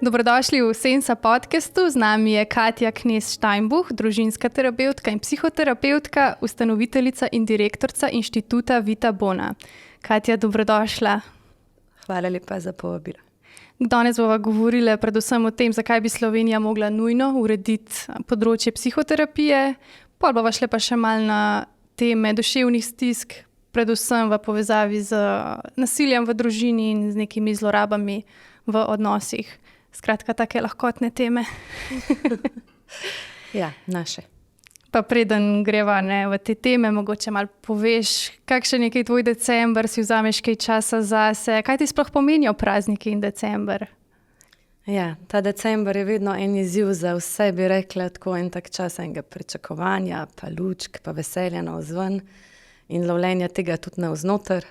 Dobrodošli v Sensa podcastu. Z nami je Katja Knez-Steinbuch, družinska terapevtka in psihoterapevtka, ustanoviteljica in direktorica inštituta Vita Bona. Katja, dobrodošla. Hvala lepa za povabilo. Danes bova govorili predvsem o tem, zakaj bi Slovenija mogla nujno urediti področje psihoterapije. Pol bova šle pa še malo na teme duševnih stisk, predvsem v povezavi z nasiljem v družini in z nekimi zlorabami v odnosih. Skratka, take lahkotne teme. Ja, naše. Pa preden greva v te teme, mogoče malo poveš, kakšen je tvoj december, si vzameš kaj časa zase, kaj ti sploh pomenijo prazniki in december? Ja, ta december je vedno en izziv za vse, bi rekla, tako en tak čas enega pričakovanja, pa lučk, pa veselja navzven in lovljenja tega tudi navznoter.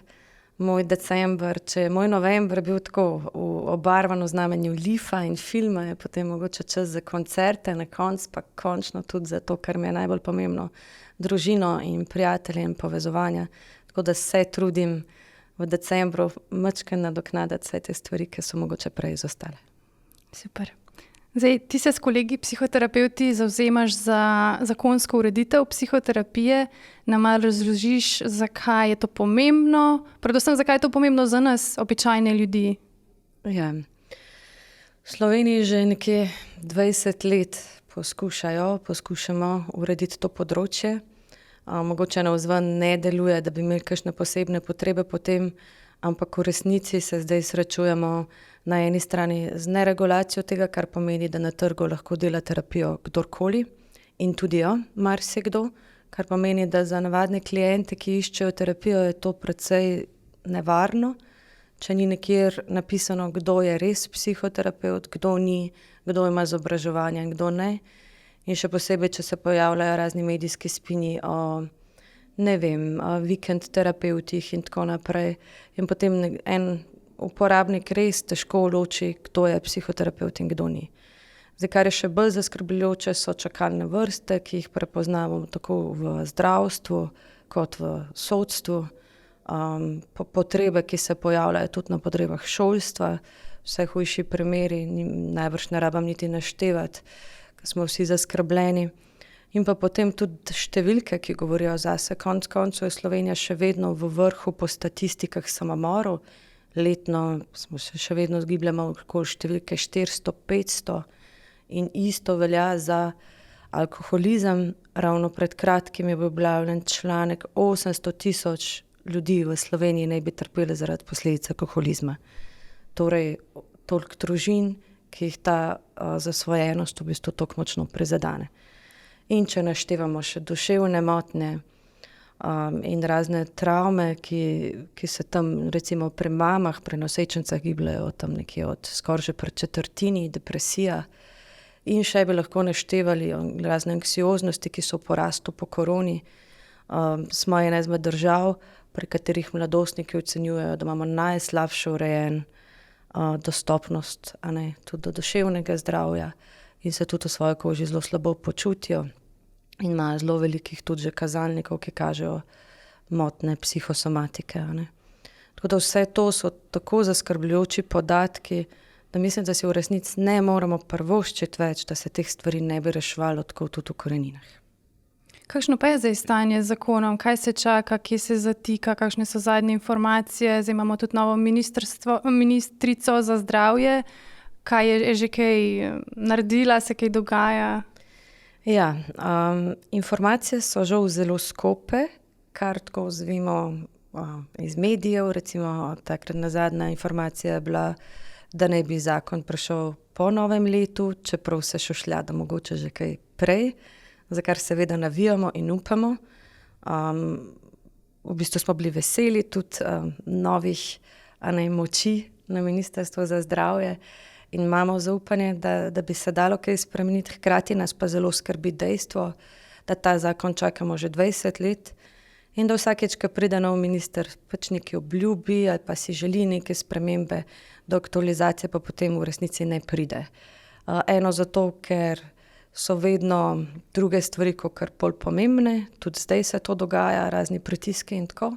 Moj december, če je moj november bil tako obarvan v znamenju lifa in filma, je potem mogoče čas za koncerte, na koncu pa končno tudi za to, kar mi je najbolj pomembno, družino in prijatelje in povezovanja. Tako da se trudim v decembru majčkeno nadoknaditi vse te stvari, ki so mogoče prej izostale. Super. Zdaj, ti se s kolegi psihoterapevti zavzemaš za zakonsko ureditev psihoterapije. Nam malo razložiš, zakaj je to pomembno, predvsem zakaj je to pomembno za nas, običajne ljudi. Ja. V Sloveniji že nekje 20 let poskušamo urediti to področje. Mogoče navzven ne deluje, da bi imeli kakšne posebne potrebe po tem, ampak v resnici se zdaj srečujemo na eni strani z neregulacijo tega, kar pomeni, da na trgu lahko dela terapijo kdorkoli in tudi marsikdo, kar pomeni, da za navadne kliente, ki iščejo terapijo, je to precej nevarno, če ni nekjer napisano, kdo je res psihoterapevt, kdo ni, kdo ima izobraževanje in kdo ne. In še posebej, če se pojavljajo razni medijski spini o vikend terapevtih in tako naprej. In potem en uporabnik res težko loči, kdo je psihoterapevt in kdo ni. Zdaj, kar je še bolj zaskrbljujoče, so čakalne vrste, ki jih prepoznamo tako v zdravstvu kot v sodstvu. Potrebe, ki se pojavljajo tudi na potrebah šolstva, vse hujši primeri, najbrž ne rabam niti naštevati, ker smo vsi zaskrbljeni. In pa potem tudi številke, ki govorijo zase. Konec koncev je Slovenija še vedno v vrhu po statistikah samomorov. Letno smo se še vedno zgibljamo okoli številke 400-500 in isto velja za alkoholizem. Ravno pred kratkim je bil objavljen članek, 800,000 ljudi v Sloveniji naj bi trpeli zaradi posledic alkoholizma. Torej, toliko družin, ki jih ta zasvojenost v bistvu toliko močno prizadene. In če naštevamo še duševne motnje in razne travme, ki se tam recimo pri mamah, pri nosečnicah gibljajo tam nekje od skoraj že pri četrtini, depresija. In še bi lahko naštevali razne anksioznosti, ki so v porastu po koroni. Smo ena izmed držav, pri katerih mladostniki ocenjujejo, da imamo najslabše urejen dostopnost tudi do duševnega zdravja in se tudi v svoji koži zelo slabo počutijo. In imajo zelo velikih tudi že kazalnikov, ki kažejo motnje psihosomatike. Tako da vse to so tako zaskrbljujoči podatki, da mislim, da si v resnici ne moremo privoščiti več, da se teh stvari ne bi reševalo tako tudi v koreninah. Kakšno pa je zdaj stanje z zakonom? Kaj se čaka, kje se zatika, kakšne so zadnje informacije? Zdaj imamo tudi novo ministrico za zdravje. Kaj je že kaj naredila, se kaj dogaja? Ja, informacije so žal zelo skope, kar tako zvimo iz medijev. Recimo takrat nazadnja informacija je bila, da naj bi zakon prišel po novem letu, čeprav se šušlja, da mogoče že kaj prej, za kar seveda navijamo in upamo. V bistvu smo bili veseli tudi novih moči na Ministrstvu za zdravje. In imamo zaupanje, da bi se dalo kaj spremeniti, hkrati nas pa zelo skrbi dejstvo, da ta zakon čakamo že 20 let in da vsakeč, ko pride nov minister, pač nekaj obljubi ali pa si želi neke spremembe, do aktualizacije pa potem v resnici ne pride. Eno zato, ker so vedno druge stvari kakor bolj pomembne, tudi zdaj se to dogaja, razni pritiski in tako.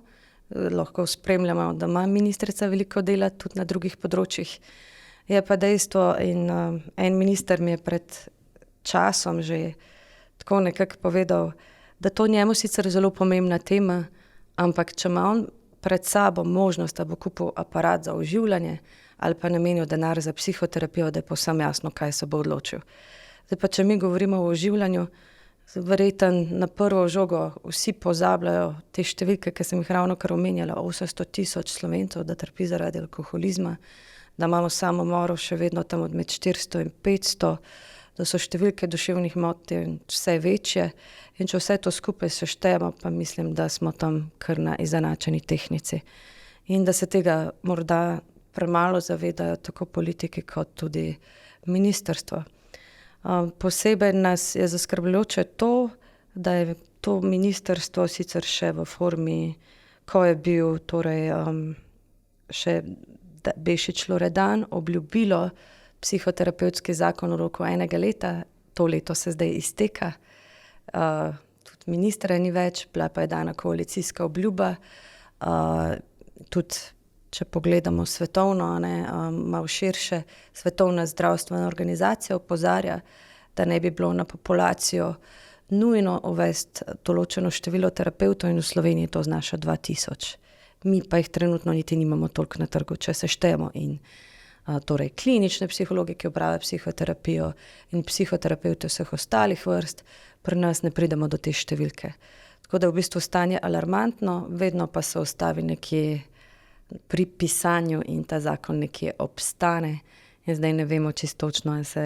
Lahko spremljamo, da ima ministrica veliko dela tudi na drugih področjih. Je pa dejstvo in en minister mi je pred časom že tako nekako povedal, da to njemu sicer zelo pomembna tema, ampak če ima on pred sabo možnost, da bo kupil aparat za oživljanje ali pa namenil denar za psihoterapijo, da je povsem jasno, kaj se bo odločil. Zdaj pa, če mi govorimo o oživljanju, verjetno na prvo žogo vsi pozabljajo te številke, ki sem jih ravnokar omenjala, 800 000 Slovencev, da trpi zaradi alkoholizma, da imamo samomorov še vedno tam od med 400 in 500, da so številke duševnih motenj vse večje in če vse to skupaj seštejemo, pa mislim, da smo tam kar na izenačeni tehnici. In da se tega morda premalo zavedajo tako politiki kot tudi ministrstvo. Posebej nas je zaskrbljujoče to, da je to ministrstvo sicer še v formi, ko je bil torej še Bešič Loredan obljubilo psihoterapevtski zakon v roku 1 leta, to leto se zdaj izteka, tudi ministra ni več, bila pa je dana koalicijska obljuba, tudi če pogledamo svetovno, malo širše, Svetovna zdravstvena organizacija opozarja, da ne bi bilo na populacijo nujno uvesti določeno število terapevtov in v Sloveniji to znaša 2000. Mi pa jih trenutno niti nimamo toliko na trgu, če se štejemo in torej klinične psihologe, ki opravljajo psihoterapijo in psihoterapevte vseh ostalih vrst, pri nas ne pridemo do te številke. Tako da je v bistvu stanje alarmantno, vedno pa se ostavi nekje pri pisanju in ta zakon nekje obstane. In zdaj ne vemo čisto točno, ali se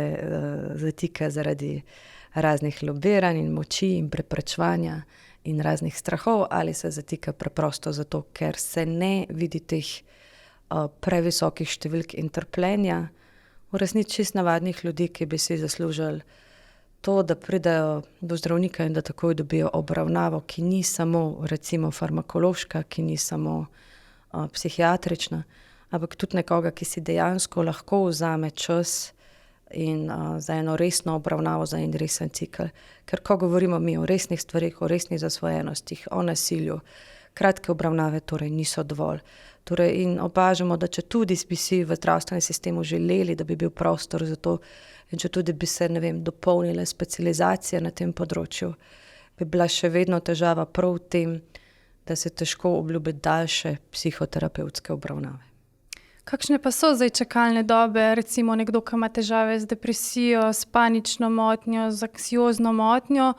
zatika zaradi raznih lobiranj in moči in preprečevanja in raznih strahov, ali se zatika preprosto zato, ker se ne vidi teh previsokih številk in trpljenja v resnici čisto navadnih ljudi, ki bi si zaslužili to, da pridejo do zdravnika in da takoj dobijo obravnavo, ki ni samo recimo farmakološka, ki ni samo psihiatrična, ampak tudi nekoga, ki si dejansko lahko vzame čas in za eno resno obravnavo, za en resen cikel. Ker ko govorimo mi o resnih stvarih, o resnih zasvojenostih, o nasilju, kratke obravnave torej niso dovolj. Torej in opažamo, da če tudi bi si v zdravstvenem sistemu želeli, da bi bil prostor za to in če tudi bi se, dopolnile specializacije na tem področju, bi bila še vedno težava prav v tem, da se težko obljubi daljše psihoterapevtske obravnave. Kakšne pa so zdaj čakalne dobe, recimo nekdo, ki ima težave z depresijo, s panično motnjo, z anksiozno motnjo,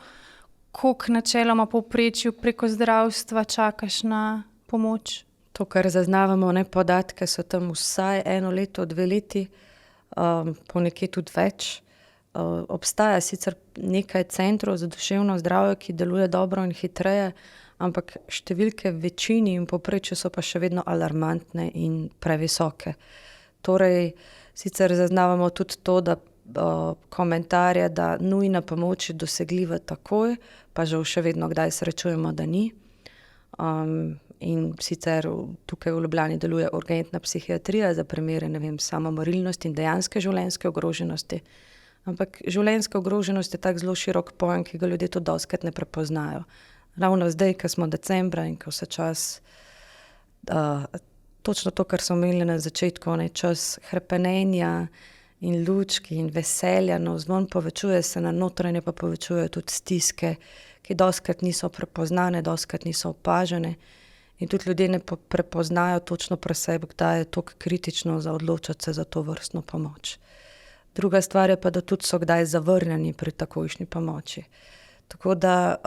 koliko načeloma povprečju preko zdravstva čakaš na pomoč? To, kar zaznavamo, podatke so tam vsaj 1 leto, 2 leti, ponekje tudi več. Obstaja sicer nekaj centrov za duševno zdravje, ki deluje dobro in hitreje, ampak številke v večini in povprečju so pa še vedno alarmantne in previsoke. Torej, sicer zaznavamo tudi to, da komentarje, da nujna pomoč je dosegljiva takoj, pa žal še vedno kdaj srečujemo, da ni. In sicer tukaj v Ljubljani deluje urgentna psihiatrija za primere, samomorilnosti in dejanske življenjske ogroženosti. Ampak življenjska ogroženost je tak zelo širok pojem, ki ga ljudje tudi dostikrat ne prepoznajo. Ravno zdaj, ko smo decembra in ko se čas, točno to, kar smo imeli na začetku, čas hrepenenja in lučki in veselja, navzven povečuje se, na notranje pa povečujejo tudi stiske, ki dostikrat niso prepoznane, dostikrat niso opažene in tudi ljudje ne prepoznajo točno pri sebi, kdaj je toliko kritično za odločati se za to vrstno pomoč. Druga stvar je pa, da tudi so kdaj zavrnjeni pri takojšnji pomoči. Tako da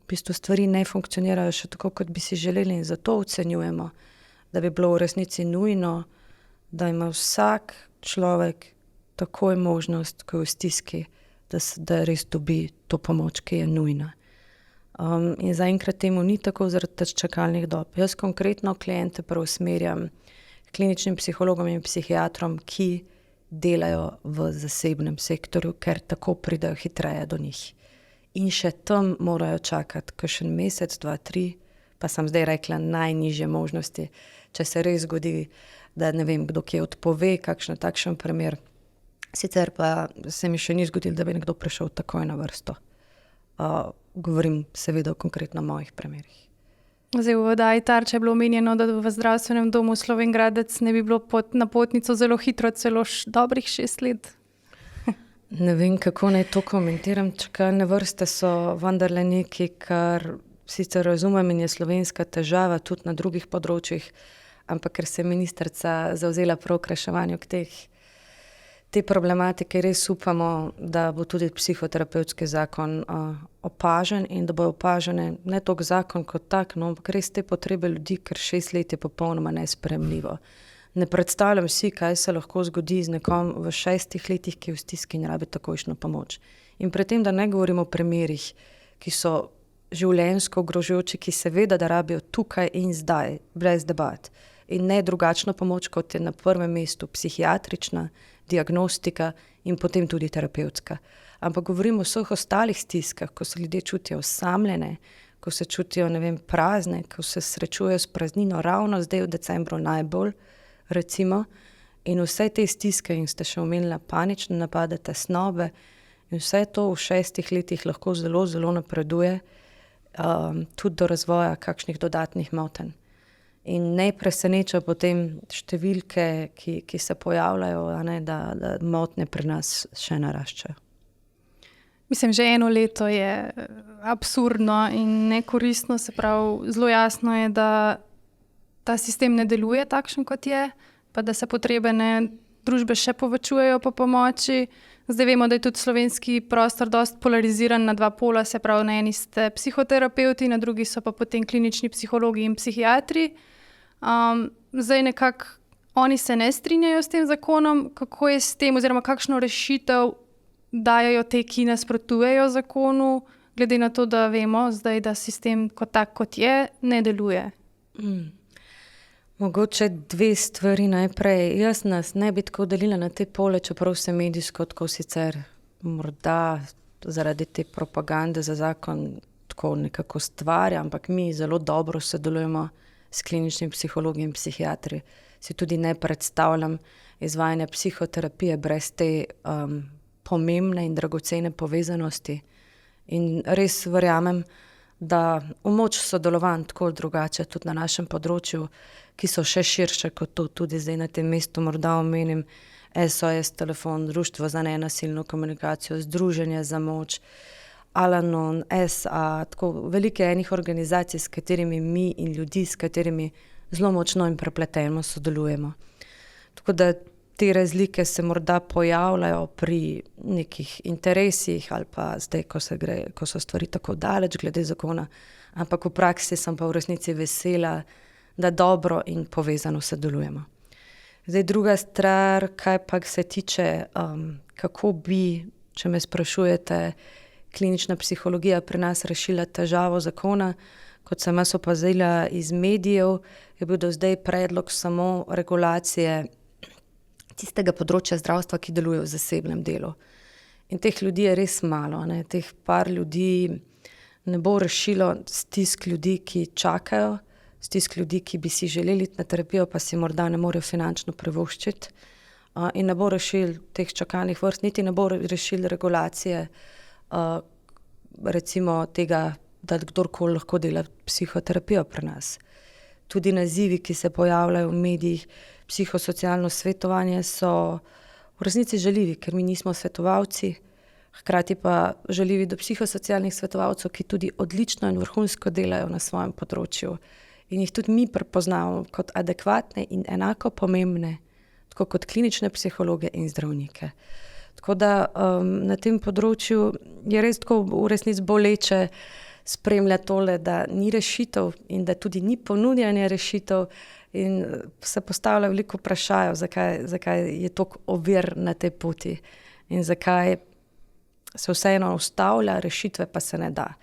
v bistvu stvari ne funkcionirajo še tako, kot bi si želeli in zato ocenjujemo, da bi bilo v resnici nujno, da ima vsak človek takoj možnost, ko je v stiski, da res dobi to pomoč, ki je nujna. In zaenkrat temu ni tako zaradi teh čakalnih dob. Jaz konkretno kliente preusmerjam k kliničnim psihologom in psihiatrom, ki delajo v zasebnem sektorju, ker tako pridejo hitreje do njih. In še tam morajo čakati kakšen mesec, 2, 3, pa sem zdaj rekla najnižje možnosti, če se res zgodi, da kdo kje odpove, kakšen takšen primer. Sicer pa se mi še ni zgodilo, da bi nekdo prišel takoj na vrsto. Govorim seveda o konkretno mojih primerih. Zdaj v oddaji Tarča je bilo omenjeno, da v zdravstvenem domu Slovenj Gradec ne bi bilo pod napotnico zelo hitro, celo dobrih 6 let. Ne vem, kako naj to komentiram. Čakalne vrste so vendarle nekaj, kar sicer razumem in je slovenska težava tudi na drugih področjih, ampak ker se je ministrica zavzela prav k reševanju te problematike, res upamo, da bo tudi psihoterapevtski zakon opažen in da bo opažene ne toliko zakon kot tak, no, ampak res te potrebe ljudi, ker 6 let je popolnoma nesprejemljivo. Ne predstavljam si, kaj se lahko zgodi z nekom v 6 letih, ki je v stiski in rabi takojšnjo pomoč. In pri tem, da ne govorimo o primerih, ki so življenjsko ogrožajoči, ki seveda, da rabijo tukaj in zdaj, brez debat. In ne drugačno pomoč, kot je na prvem mestu psihiatrična, diagnostika in potem tudi terapevtska. Ampak govorimo o vseh ostalih stiskah, ko se ljudje čutijo osamljene, ko se čutijo, ne vem, prazne, ko se srečujejo s praznino, ravno zdaj v decembru najbolj, recimo, in vse te stiske, in ste še omenila panične napade, tesnobe, in vse to v 6 letih lahko zelo, zelo napreduje, tudi do razvoja kakšnih dodatnih motenj. In ne preseneča potem številke, ki se pojavljajo, da motnje pri nas še naraščajo. Mislim, že 1 leto je absurdno in nekoristno, se pravi, zelo jasno je, da ta sistem ne deluje takšen, kot je, pa da se potrebe družbe še povečujejo po pomoči. Zdaj vemo, da je tudi slovenski prostor dosti polariziran na 2 pola, se pravi, na eni ste psihoterapevti, na drugi so pa potem klinični psihologi in psihiatri. Zdaj nekako oni se ne strinjajo s tem zakonom, kako je s tem, oziroma kakšno rešitev dajajo te, ki nasprotujejo zakonu, glede na to, da vemo zdaj, da sistem kot tak, kot je, ne deluje. Mogoče 2 stvari najprej. Jaz nas ne bi tako delila na te pole, čeprav se medijsko tako sicer morda zaradi te propagande za zakon tako nekako stvarja, ampak mi zelo dobro sodelujemo s kliničnimi psihologi in psihiatri. Si tudi ne predstavljam izvajanja psihoterapije brez te pomembne in dragocene povezanosti. In res verjamem, da v moč sodelovanj tako drugače tudi na našem področju, ki so še širše kot to, tudi zdaj na tem mestu morda omenim SOS telefon, Društvo za nenasilno komunikacijo, Združenje za moč, Al-Anon, SA, tako veliko enih organizacij, s katerimi mi in ljudi, s katerimi zelo močno in prepleteno sodelujemo. Tako da te razlike se morda pojavljajo pri nekih interesih ali pa zdaj, ko so stvari tako daleč glede zakona, ampak v praksi sem pa v resnici vesela, da dobro in povezano sodelujemo. Zdaj druga stvar, kaj pa se tiče, kako bi, če me sprašujete, klinična psihologija pri nas rešila težavo zakona, kot sem jaz opazila iz medijev, je bil do zdaj predlog samo regulacije tistega področja zdravstva, ki deluje v zasebnem delu. In teh ljudi je res malo, ne? Teh par ljudi ne bo rešilo stisk ljudi, ki čakajo, stisk ljudi, ki bi si želeli iti na terapijo, pa si morda ne morejo finančno privoščiti, in ne bo rešil teh čakalnih vrst, niti ne bo rešil regulacije recimo tega, da kdorkoli lahko dela psihoterapijo pri nas. Tudi nazivi, ki se pojavljajo v medijih, psihosocialno svetovanje, so v resnici žaljivi, ker mi nismo svetovalci, hkrati pa žaljivi do psihosocialnih svetovalcev, ki tudi odlično in vrhunsko delajo na svojem področju. In jih tudi mi prepoznamo kot adekvatne in enako pomembne, tako kot klinične psihologe in zdravnike. Tako da na tem področju je res tako v resnici boleče spremljati tole, da ni rešitev in da tudi ni ponujanja rešitev in se postavlja veliko vprašajev, zakaj je toliko ovir na tej poti in zakaj se vseeno ustavlja, rešitve pa se ne da.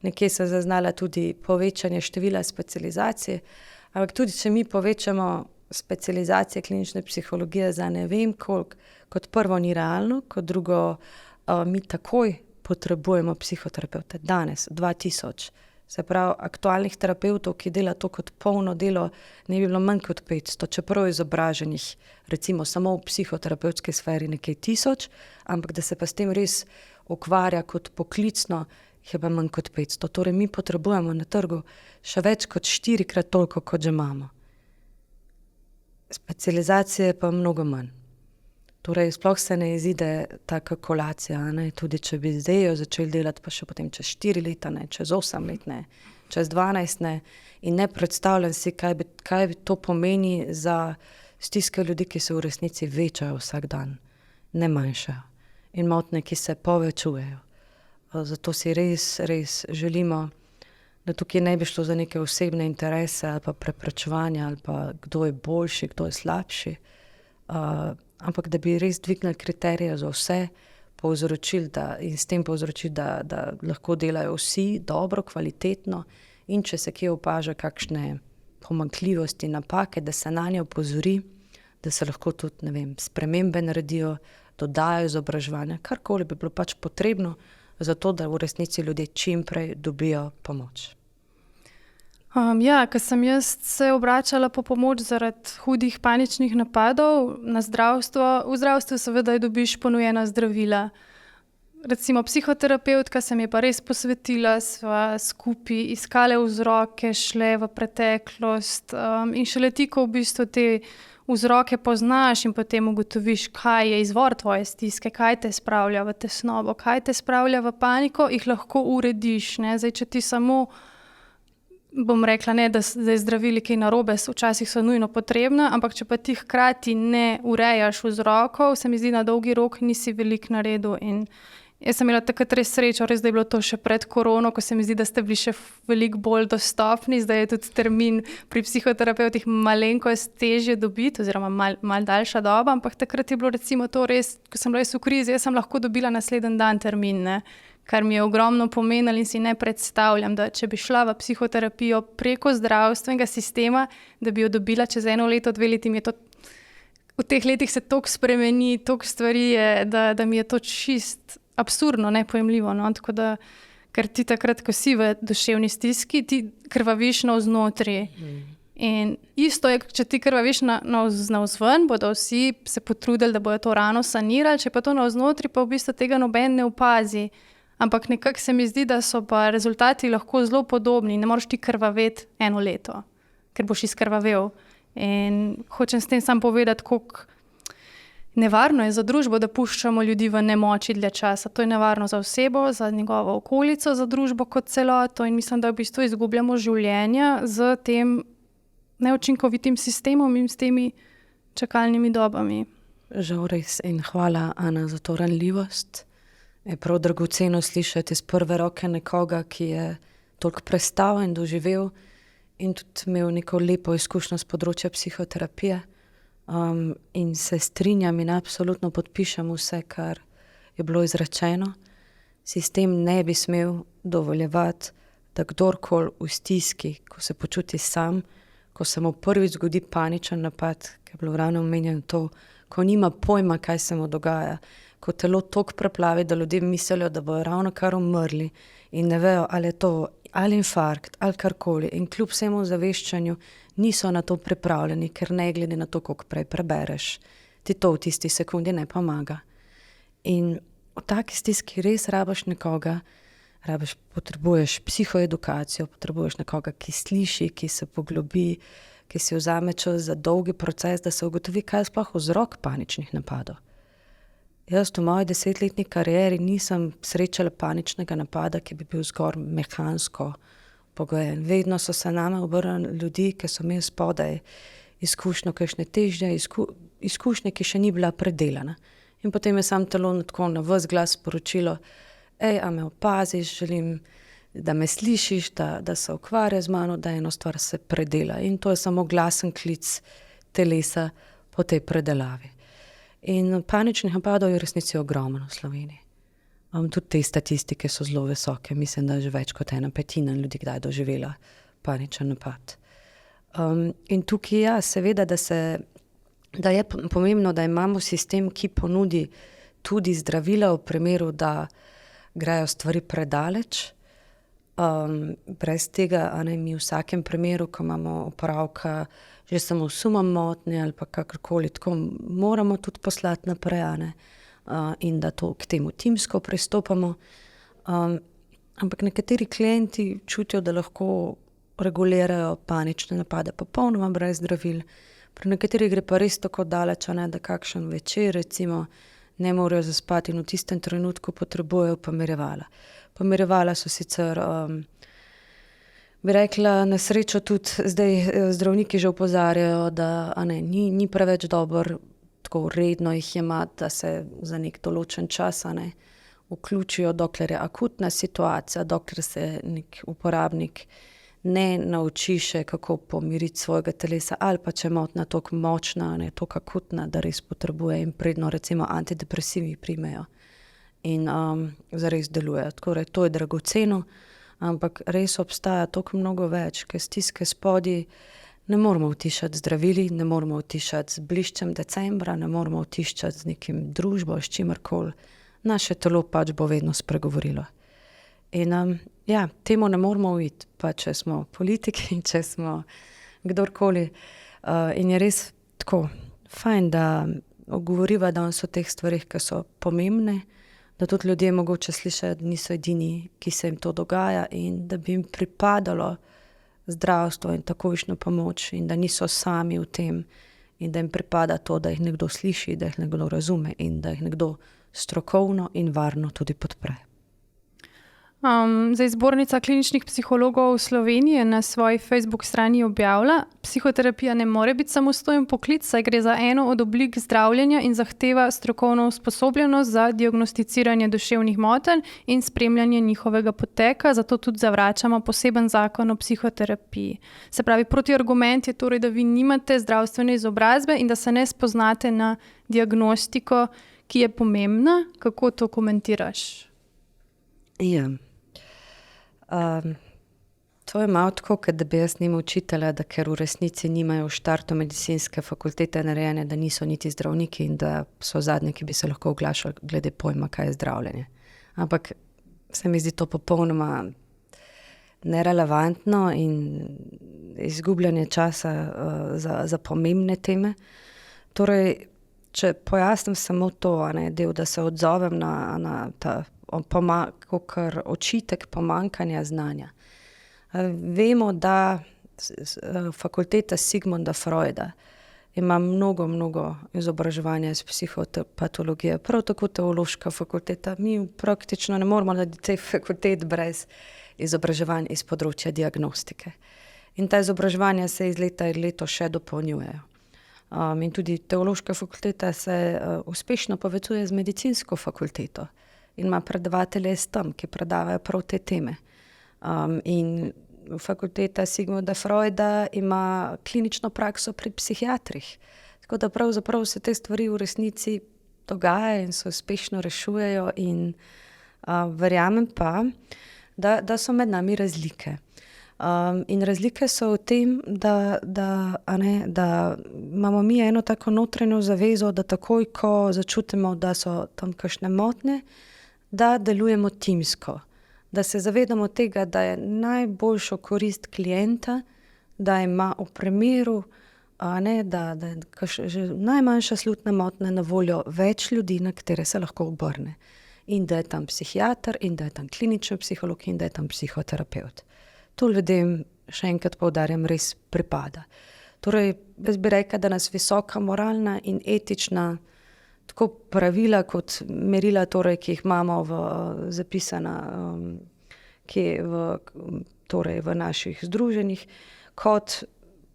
Nekje se zaznala tudi povečanje števila specializacij, ampak tudi če mi povečamo specializacije klinične psihologije za ne vem koliko, kot prvo ni realno, kot drugo mi takoj potrebujemo psihoterapevte. Danes, 2000. Se pravi, aktualnih terapevtov, ki dela to kot polno delo, ne bi bilo manj kot 500, čeprav izobraženih, recimo samo v psihoterapevtski sferi nekaj 1000, ampak da se pa s tem res ukvarja kot poklicno, jih je pa manj kot 500. Torej mi potrebujemo na trgu še več kot 4-krat toliko, kot že imamo. Specializacije pa mnogo manj. Torej sploh se ne izide ta kalkulacija, ne? Tudi če bi zdaj jo začeli delati, pa še potem čez 4 leta, ne? Čez 8 let, ne? Čez 12, ne? In ne predstavljam si, kaj bi to pomeni za stiske ljudi, ki se v resnici večajo vsak dan, ne manjšajo. In motnje, ki se povečujejo. Zato si res, res želimo, da tukaj ne bi šlo za neke osebne interese ali pa preprečevanja ali pa kdo je boljši, kdo je slabši, ampak da bi res dvignili kriterije za vse, povzročili in s tem povzročili, da lahko delajo vsi dobro, kvalitetno in če se kje opaža kakšne pomanjkljivosti, napake, da se nanje opozori, da se lahko tudi, ne vem, spremembe naredijo, dodajo izobraževanja, karkoli bi bilo pač potrebno, zato da v resnici ljudje čim prej dobijo pomoč. Ko sem jaz se obračala po pomoč zaradi hudih paničnih napadov na zdravstvo, v zdravstvu seveda dobiš ponujena zdravila. Recimo psihoterapevtka se mi je pa res posvetila, sva skupaj iskale vzroke, šle v preteklost, in šele ti, ko v bistvu te vzroke poznaš in potem ugotoviš, kaj je izvor tvoje stiske, kaj te spravlja v tesnobo, kaj te spravlja v paniko, jih lahko urediš, ne. Zdaj, če ti samo, bom rekla, ne, da je zdravili kaj narobe, včasih so nujno potrebna, ampak če pa ti hkrati ne urejaš vzrokov, se mi zdi, na dolgi rok nisi veliko naredil. In jaz sem imela takrat res srečo, res da je bilo to še pred korono, ko se mi zdi, da ste bili še veliko bolj dostopni, zdaj je tudi termin pri psihoterapevtih malenkost težje dobiti oziroma malo daljša doba, ampak takrat je bilo recimo to res, ko sem bila res v krizi, jaz sem lahko dobila naslednji dan termin, ne, kar mi je ogromno pomenilo in si ne predstavljam, da če bi šla v psihoterapijo preko zdravstvenega sistema, da bi jo dobila čez 1 leto, 2 leti, mi je to v teh letih se toliko spremeni, toliko stvari je, da mi je to čist absurdno, nepojemljivo, no, tako da, ker ti takrat, ko si v duševni stiski, ti krvaviš navznotri. In isto je, če ti krvaviš navzven, bodo vsi se potrudili, da bodo to rano sanirali, če pa to navznotri, pa v bistvu tega noben ne opazi. Ampak nekako se mi zdi, da so pa rezultati lahko zelo podobni, ne moreš ti krvaveti 1 leto, ker boš izkrvavel. In hočem s tem samo povedati, koliko nevarno je za družbo, da puščamo ljudi v nemoči dlje časa. To je nevarno za osebo, za njegovo okolico, za družbo kot celoto in mislim, da v bistvu izgubljamo življenja z tem neučinkovitim sistemom in s temi čakalnimi dobami. Žal res in hvala, Ana, za to ranljivost. Je prav dragoceno slišati iz prve roke nekoga, ki je toliko prestal in doživel in tudi imel neko lepo izkušnjo s področja psihoterapije. In se strinjam in absolutno podpišem vse, kar je bilo izrečeno. Sistem ne bi smel dovoljevati, da kdorkoli v stiski, ko se počuti sam, ko se mu prvič zgodi paničen napad, ki je bilo ravno omenjeno to, ko nima pojma, kaj se mu dogaja, ko telo toliko preplavi, da ljudje mislijo, da bojo ravno kar umrli in ne vejo, ali je to ali infarkt, ali karkoli. In kljub vsemu zaveščanju niso na to pripravljeni, ker ne glede na to, koliko prej prebereš, ti to v tisti sekundi ne pomaga. In v taki stiski res rabiš nekoga, potrebuješ psihoedukacijo, potrebuješ nekoga, ki sliši, ki se poglobi, ki si vzame čas za dolgi proces, da se ugotovi, kaj je sploh vzrok paničnih napadov. Jaz v moji 10-letni karieri nisem srečala paničnega napada, ki bi bil zgolj mehansko pogojen. Vedno so se name obrnili ljudi, ki so imeli spodaj izkušnjo, kakšne težje izkušnje, ki še ni bila predelana. In potem je samo telo tako na ves glas sporočilo, a me opaziš, želim, da me slišiš, da se ukvarja z mano, da eno stvar se predela. In to je samo glasen klic telesa po tej predelavi. In paničnih napadov je v resnici ogromno v Sloveniji. Tudi te statistike so zelo visoke. Mislim, da je že več kot 1/5 ljudi kdaj doživela paničen napad. In tukaj ja, seveda, da je pomembno, da imamo sistem, ki ponudi tudi zdravila v primeru, da grejo stvari predaleč. Brez tega, mi v vsakem primeru, ko imamo opravka že samo sumom motnje ali pa kakorkoli, tako moramo tudi poslati naprej, in da to k temu timsko pristopamo. ampak nekateri klienti čutijo, da lahko regulirajo panične napade popolnoma brez zdravil. Pri nekaterih gre pa res tako daleč, da kakšen večer recimo ne morejo zaspati in v tistem trenutku potrebujejo pomirjevala. Pomirjevala so sicer, bi rekla, na srečo tudi zdaj zdravniki že opozarjajo, da ni preveč dobro tako redno jih jemati, da se za nek določen čas vključijo, dokler je akutna situacija, dokler se nek uporabnik ne nauči še, kako pomiriti svojega telesa, ali pa če je motnja toliko močna, toliko akutna, da res potrebuje in predno recimo antidepresivi primejo in zares delujejo. Tako da to je dragoceno, ampak res obstaja toliko mnogo več, ker stiske spodaj ne moramo utišati zdravili, ne moramo utišati z bliščem decembra, ne moramo utišati z nekim družbo, s čimerkoli. Naše telo pač bo vedno spregovorilo. In temu ne moramo uiti, pa če smo politiki, če smo kdorkoli. In je res tako fajn, da govoriva danes o teh stvarih, ki so pomembne, da tudi ljudje mogoče slišajo, da niso edini, ki se jim to dogaja in da bi jim pripadalo zdravstvo in takojšnjo pomoč in da niso sami v tem in da jim pripada to, da jih nekdo sliši, da jih nekdo razume in da jih nekdo strokovno in varno tudi podpre. Zdaj Zbornica kliničnih psihologov v Sloveniji je na svoji Facebook strani objavila: psihoterapija ne more biti samostojen poklic, saj gre za eno od oblik zdravljenja in zahteva strokovno usposobljenost za diagnosticiranje duševnih motenj in spremljanje njihovega poteka, zato tudi zavračamo poseben zakon o psihoterapiji. Se pravi, protiargument je torej, da vi nimate zdravstvene izobrazbe in da se ne spoznate na diagnostiko, ki je pomembna. Kako to komentiraš? Ja. To je malo tako, kot da bi jaz njim učitelja, da ker v resnici nimajo v štartu medicinske fakultete narejene, da niso niti zdravniki in da so zadnji, ki bi se lahko oglašali glede pojma, kaj je zdravljenje. Ampak se mi zdi to popolnoma nerelevantno in izgubljanje časa za pomembne teme. Torej, če pojasnim samo to, del, da se odzovem na ta očitek pomanjkanja znanja. Vemo, da fakulteta Sigmunda Freuda ima mnogo izobraževanja iz psihopatologije, prav tako teološka fakulteta. Mi praktično ne moremo narediti te fakultet brez izobraževanja iz področja diagnostike. In ta izobraževanja se iz leta in leto še dopolnjujejo. In tudi teološka fakulteta se uspešno povezuje z medicinsko fakulteto in ima predavatelje tam, ki predavajo prav te teme. In fakulteta Sigmunda Freuda ima klinično prakso pri psihiatrih. Tako da pravzaprav se te stvari v resnici dogajajo in se uspešno rešujejo in verjamem pa, da so med nami razlike. In razlike so v tem, da imamo mi eno tako notranjo zavezo, da takoj, ko začutimo, da so tam kakšne motnje, da delujemo timsko, da se zavedamo tega, da je najboljšo korist klienta, da ima v primeru, da je že najmanjša slutna motnja na voljo več ljudi, na katere se lahko obrne. In da je tam psihiater, in da je tam klinični psiholog, in da je tam psihoterapevt. To ljudem, še enkrat poudarjam, res pripada. Torej, jaz bi rekla, da nas visoka moralna in etična tako pravila kot merila, torej, ki jih imamo zapisana v naših združenjih, kot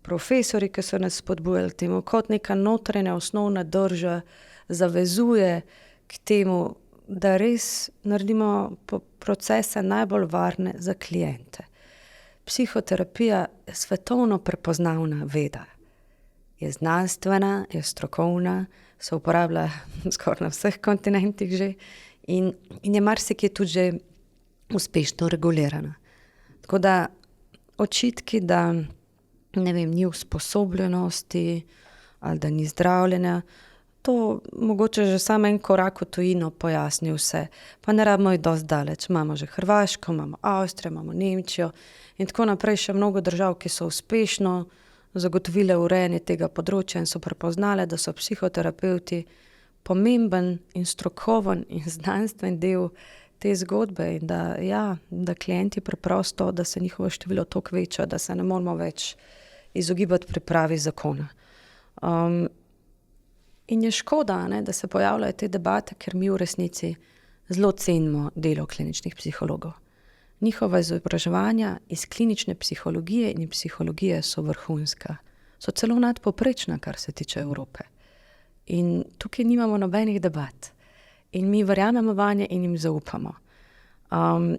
profesori, ki so nas spodbujali temu, kot neka notranja osnovna drža zavezuje k temu, da res naredimo procese najbolj varne za kliente. Psihoterapija je svetovno prepoznavna veda. Je znanstvena, je strokovna, se uporablja skoraj na vseh kontinentih že in je marsikje tudi že uspešno regulirana. Tako da očitki, da ni usposobljenosti ali da ni zdravljenja, to mogoče že samo en korak v tujino pojasni vse. Pa ne rabimo iti dosti daleč. Imamo že Hrvaško, imamo Avstrijo, imamo Nemčijo in tako naprej še mnogo držav, ki so uspešno zagotovile urejanje tega področja in so prepoznale, da so psihoterapevti pomemben in strokoven in znanstven del te zgodbe in da klienti preprosto, da se njihovo število toliko veča, da se ne moramo več izogibati pripravi zakona. In je škoda, ne, da se pojavljajo te debate, ker mi v resnici zelo cenimo delo kliničnih psihologov. Njihova izobraževanja iz klinične psihologije in psihologije so vrhunska. So celo nadpovprečna, kar se tiče Evrope. In tukaj nimamo nobenih debat. In mi verjamemo vanje in jim zaupamo.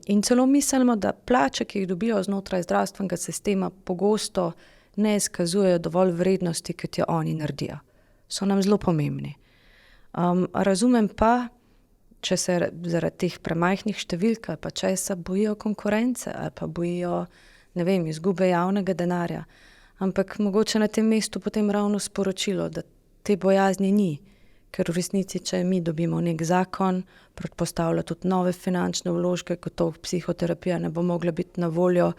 In celo mislimo, da plače, ki jih dobijo znotraj zdravstvenega sistema, pogosto ne izkazujejo dovolj vrednosti, kot jo oni naredijo. So nam zelo pomembni. Razumem pa, če se zaradi teh premajhnih številk ali pa česa bojijo konkurence ali pa bojijo, ne vem, izgube javnega denarja. Ampak mogoče na tem mestu potem ravno sporočilo, da te bojazni ni, ker v resnici, če mi dobimo nek zakon, predpostavlja tudi nove finančne vložke, kot to psihoterapija ne bo mogla biti na voljo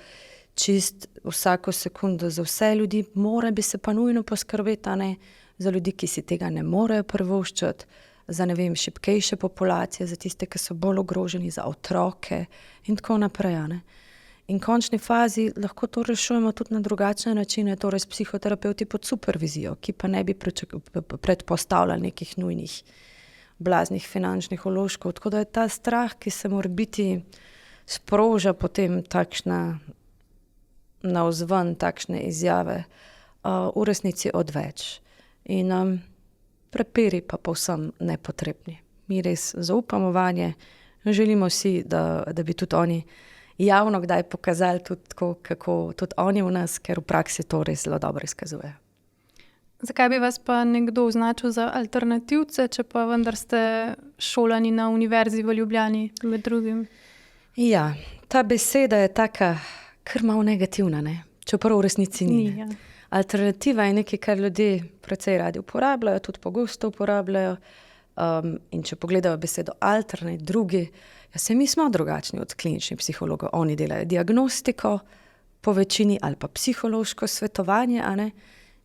čist vsako sekundo za vse ljudi, mora bi se pa nujno poskrbeti, a ne, za ljudi, ki si tega ne morejo privoščiti, za, ne vem, šibkejše populacije, za tiste, ki so bolj ogroženi, za otroke in tako naprej, a ne. In v končni fazi lahko to rešujemo tudi na drugačne načine, torej s psihoterapeuti pod supervizijo, ki pa ne bi predpostavljali nekih nujnih blaznih finančnih vložkov. Tako da je ta strah, ki se morebiti sproža potem takšna navzven, takšne izjave, v resnici odveč. In prepiri pa povsem nepotrebni. Mi res zaupamo vanje, želimo si, da bi tudi oni javno kdaj pokazali tudi tako, kako tudi oni v nas, ker v praksi to res zelo dobro izkazujejo. Zakaj bi vas pa nekdo označil za alternativce, če pa vendar ste šolani na Univerzi v Ljubljani med drugim? Ja, ta beseda je taka kar malo negativna, ne? Čeprav v resnici ni. Ja. Alternativa je nekaj, kar ljudje precej radi uporabljajo, tudi pogosto uporabljajo. In če pogledajo besedo alterne, drugi, se mi smo drugačni od kliničnih psihologov. Oni delajo diagnostiko po večini ali pa psihološko svetovanje, a ne?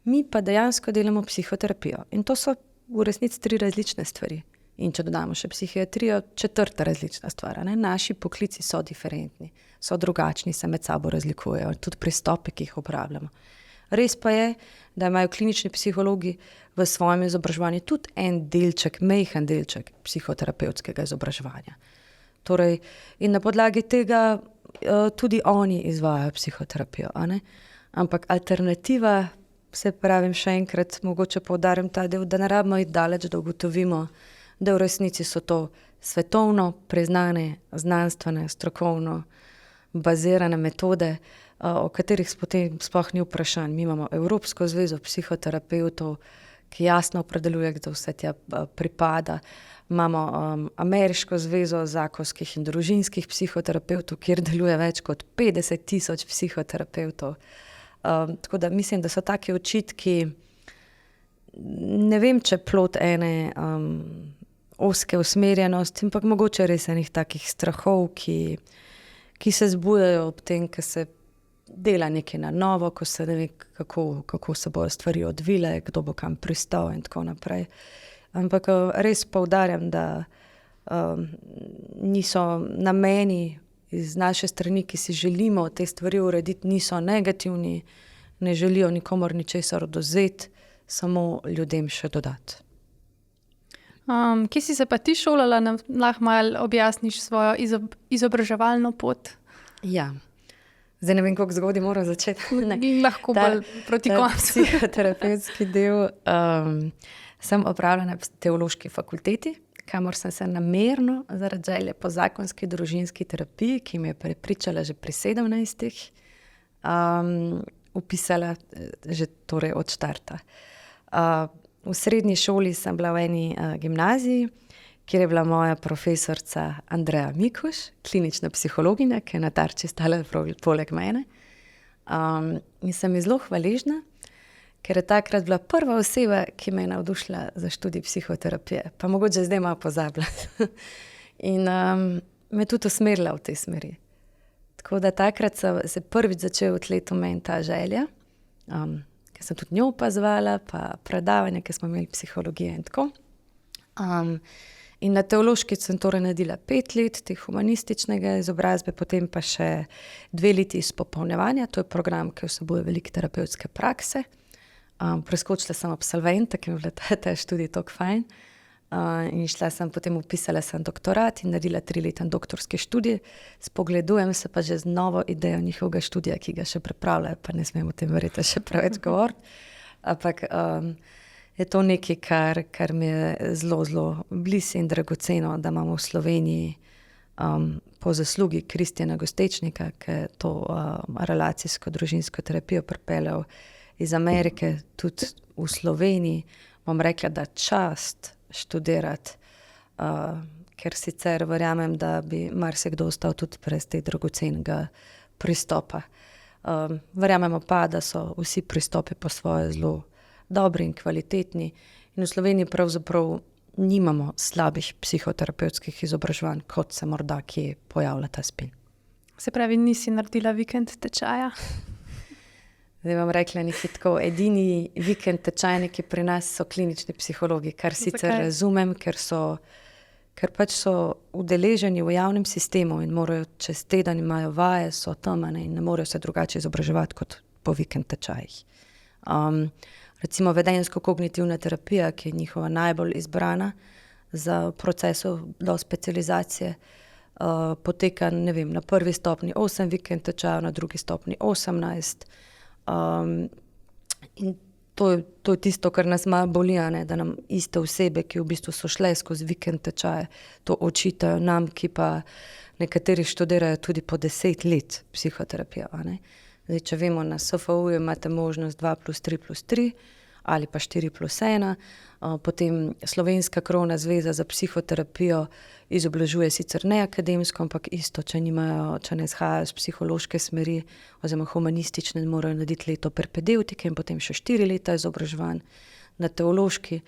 Mi pa dejansko delamo psihoterapijo. In to so v resnici 3 različne stvari. In če dodamo še psihiatrijo, 4. različna stvar, a ne? Naši poklici so diferentni, so drugačni, se med sabo razlikujejo, tudi pristopi, ki jih uporabljamo. Res pa je, da imajo klinični psihologi v svojem izobraževanju tudi en delček, majhen delček psihoterapevtskega izobraževanja. Torej, in na podlagi tega tudi oni izvajajo psihoterapijo, a ne? Ampak alternativa, se pravim še enkrat, mogoče poudarim ta del, da ne rabimo iti daleč, da ugotovimo, da v resnici so to svetovno priznane, znanstvene, strokovno bazirane metode, o katerih potem sploh ni vprašanj. Mi imamo Evropsko zvezo psihoterapevtov, ki jasno opredeljuje, kdo vse tja pripada. Imamo Ameriško zvezo zakonskih in družinskih psihoterapevtov, kjer deluje več kot 50,000 psihoterapevtov. Tako da mislim, da so taki očitki, ne vem, če plod ene ozke usmerjenosti, ampak mogoče res enih takih strahov, ki se zbujajo ob tem, ko se dela nekaj na novo, ko se ne ve, kako se bojo stvari odvile, kdo bo kam pristal in tako naprej. Ampak res poudarjam, da niso nameni iz naše strani, ki si želimo te stvari urediti, niso negativni, ne želijo nikomor ničesar odvzeti, samo ljudem še dodati. Kje si se pa ti šolala, lahko malo objasniš svojo izobraževalno pot? Ja, zdaj ne vem, koliko zgodaj moram začeti. Lahko bolj proti koncu. Psihoterapevtski del sem opravila na teološki fakulteti, kamor sem se namerno zaradi želje po zakonski družinski terapiji, ki me je prepričala že pri 17, upisala že torej od štarta. V srednji šoli sem bila v eni gimnaziji, kjer je bila moja profesorica Andreja Mikuš, klinična psihologinja, ki je na Tarči stala poleg mene. In sem ji zelo hvaležna, ker je takrat bila prva oseba, ki me je navdušila za študij psihoterapije. Pa mogoče zdaj malo pozabila. In me tudi usmerila v tej smeri. Tako da takrat se prvič začel tleti v meni ta želja, ker sem tudi njo opazovala, pa predavanja, ki smo imeli psihologije in tako. In na teološki sem torej naredila 5 let te humanističnega izobrazbe, potem pa še 2 leti izpopolnjevanja, to je program, ki vsebuje veliko terapevtske prakse. Preskočila sem absolventa, ki mi je bila ta študij toliko fajn. In šla sem, potem upisala sem doktorat in naredila 3-leten doktorski študij. Spogledujem se pa že z novo idejo njihovega študija, ki ga še pripravljajo, pa ne smem o tem verjetno še preveč govoriti. Ampak je to nekaj, kar mi je zelo, zelo blizu in dragoceno, da imamo v Sloveniji po zaslugi Kristjana Gostečnika, ki je to relacijsko družinsko terapijo pripeljal iz Amerike, tudi v Sloveniji, bom rekla, da čast študirati, ker sicer verjamem, da bi marsikdo ostal tudi brez tega dragocenega pristopa. Verjamemo pa, da so vsi pristopi po svoje zelo dobri in kvalitetni in v Sloveniji pravzaprav nimamo slabih psihoterapevtskih izobraževanj, kot se morda kje pojavlja ta spin. Se pravi, nisi naredila vikend tečaja? Zdaj vam rekla nekaj tako, edini vikend tečajniki pri nas so klinični psihologi, kar sicer razumem, ker pač so udeleženi v javnem sistemu in morajo čez teden imajo vaje, so tam in ne morejo se drugače izobraževati kot po vikend tečajih. Recimo vedenjsko-kognitivna terapija, ki je njihova najbolj izbrana za procesov do specializacije, poteka, ne vem, na prvi stopnji 8 vikend tečajev, na drugi stopnji 18. In to je tisto, kar nas malo boli, da nam iste osebe, ki v bistvu so šle skozi vikend tečaje, to očitajo nam, ki pa nekateri študirajo tudi po 10 let psihoterapijo. Zdaj, če vemo, na SFU imate možnost 2+3+3 ali pa 4+1, potem Slovenska krovna zveza za psihoterapijo izobražuje sicer ne akademsko, ampak isto, če ne izhajajo z psihološke smeri oziroma humanistične, morajo narediti leto propedevtike in potem še 4 leta izobraževanj. Na teološki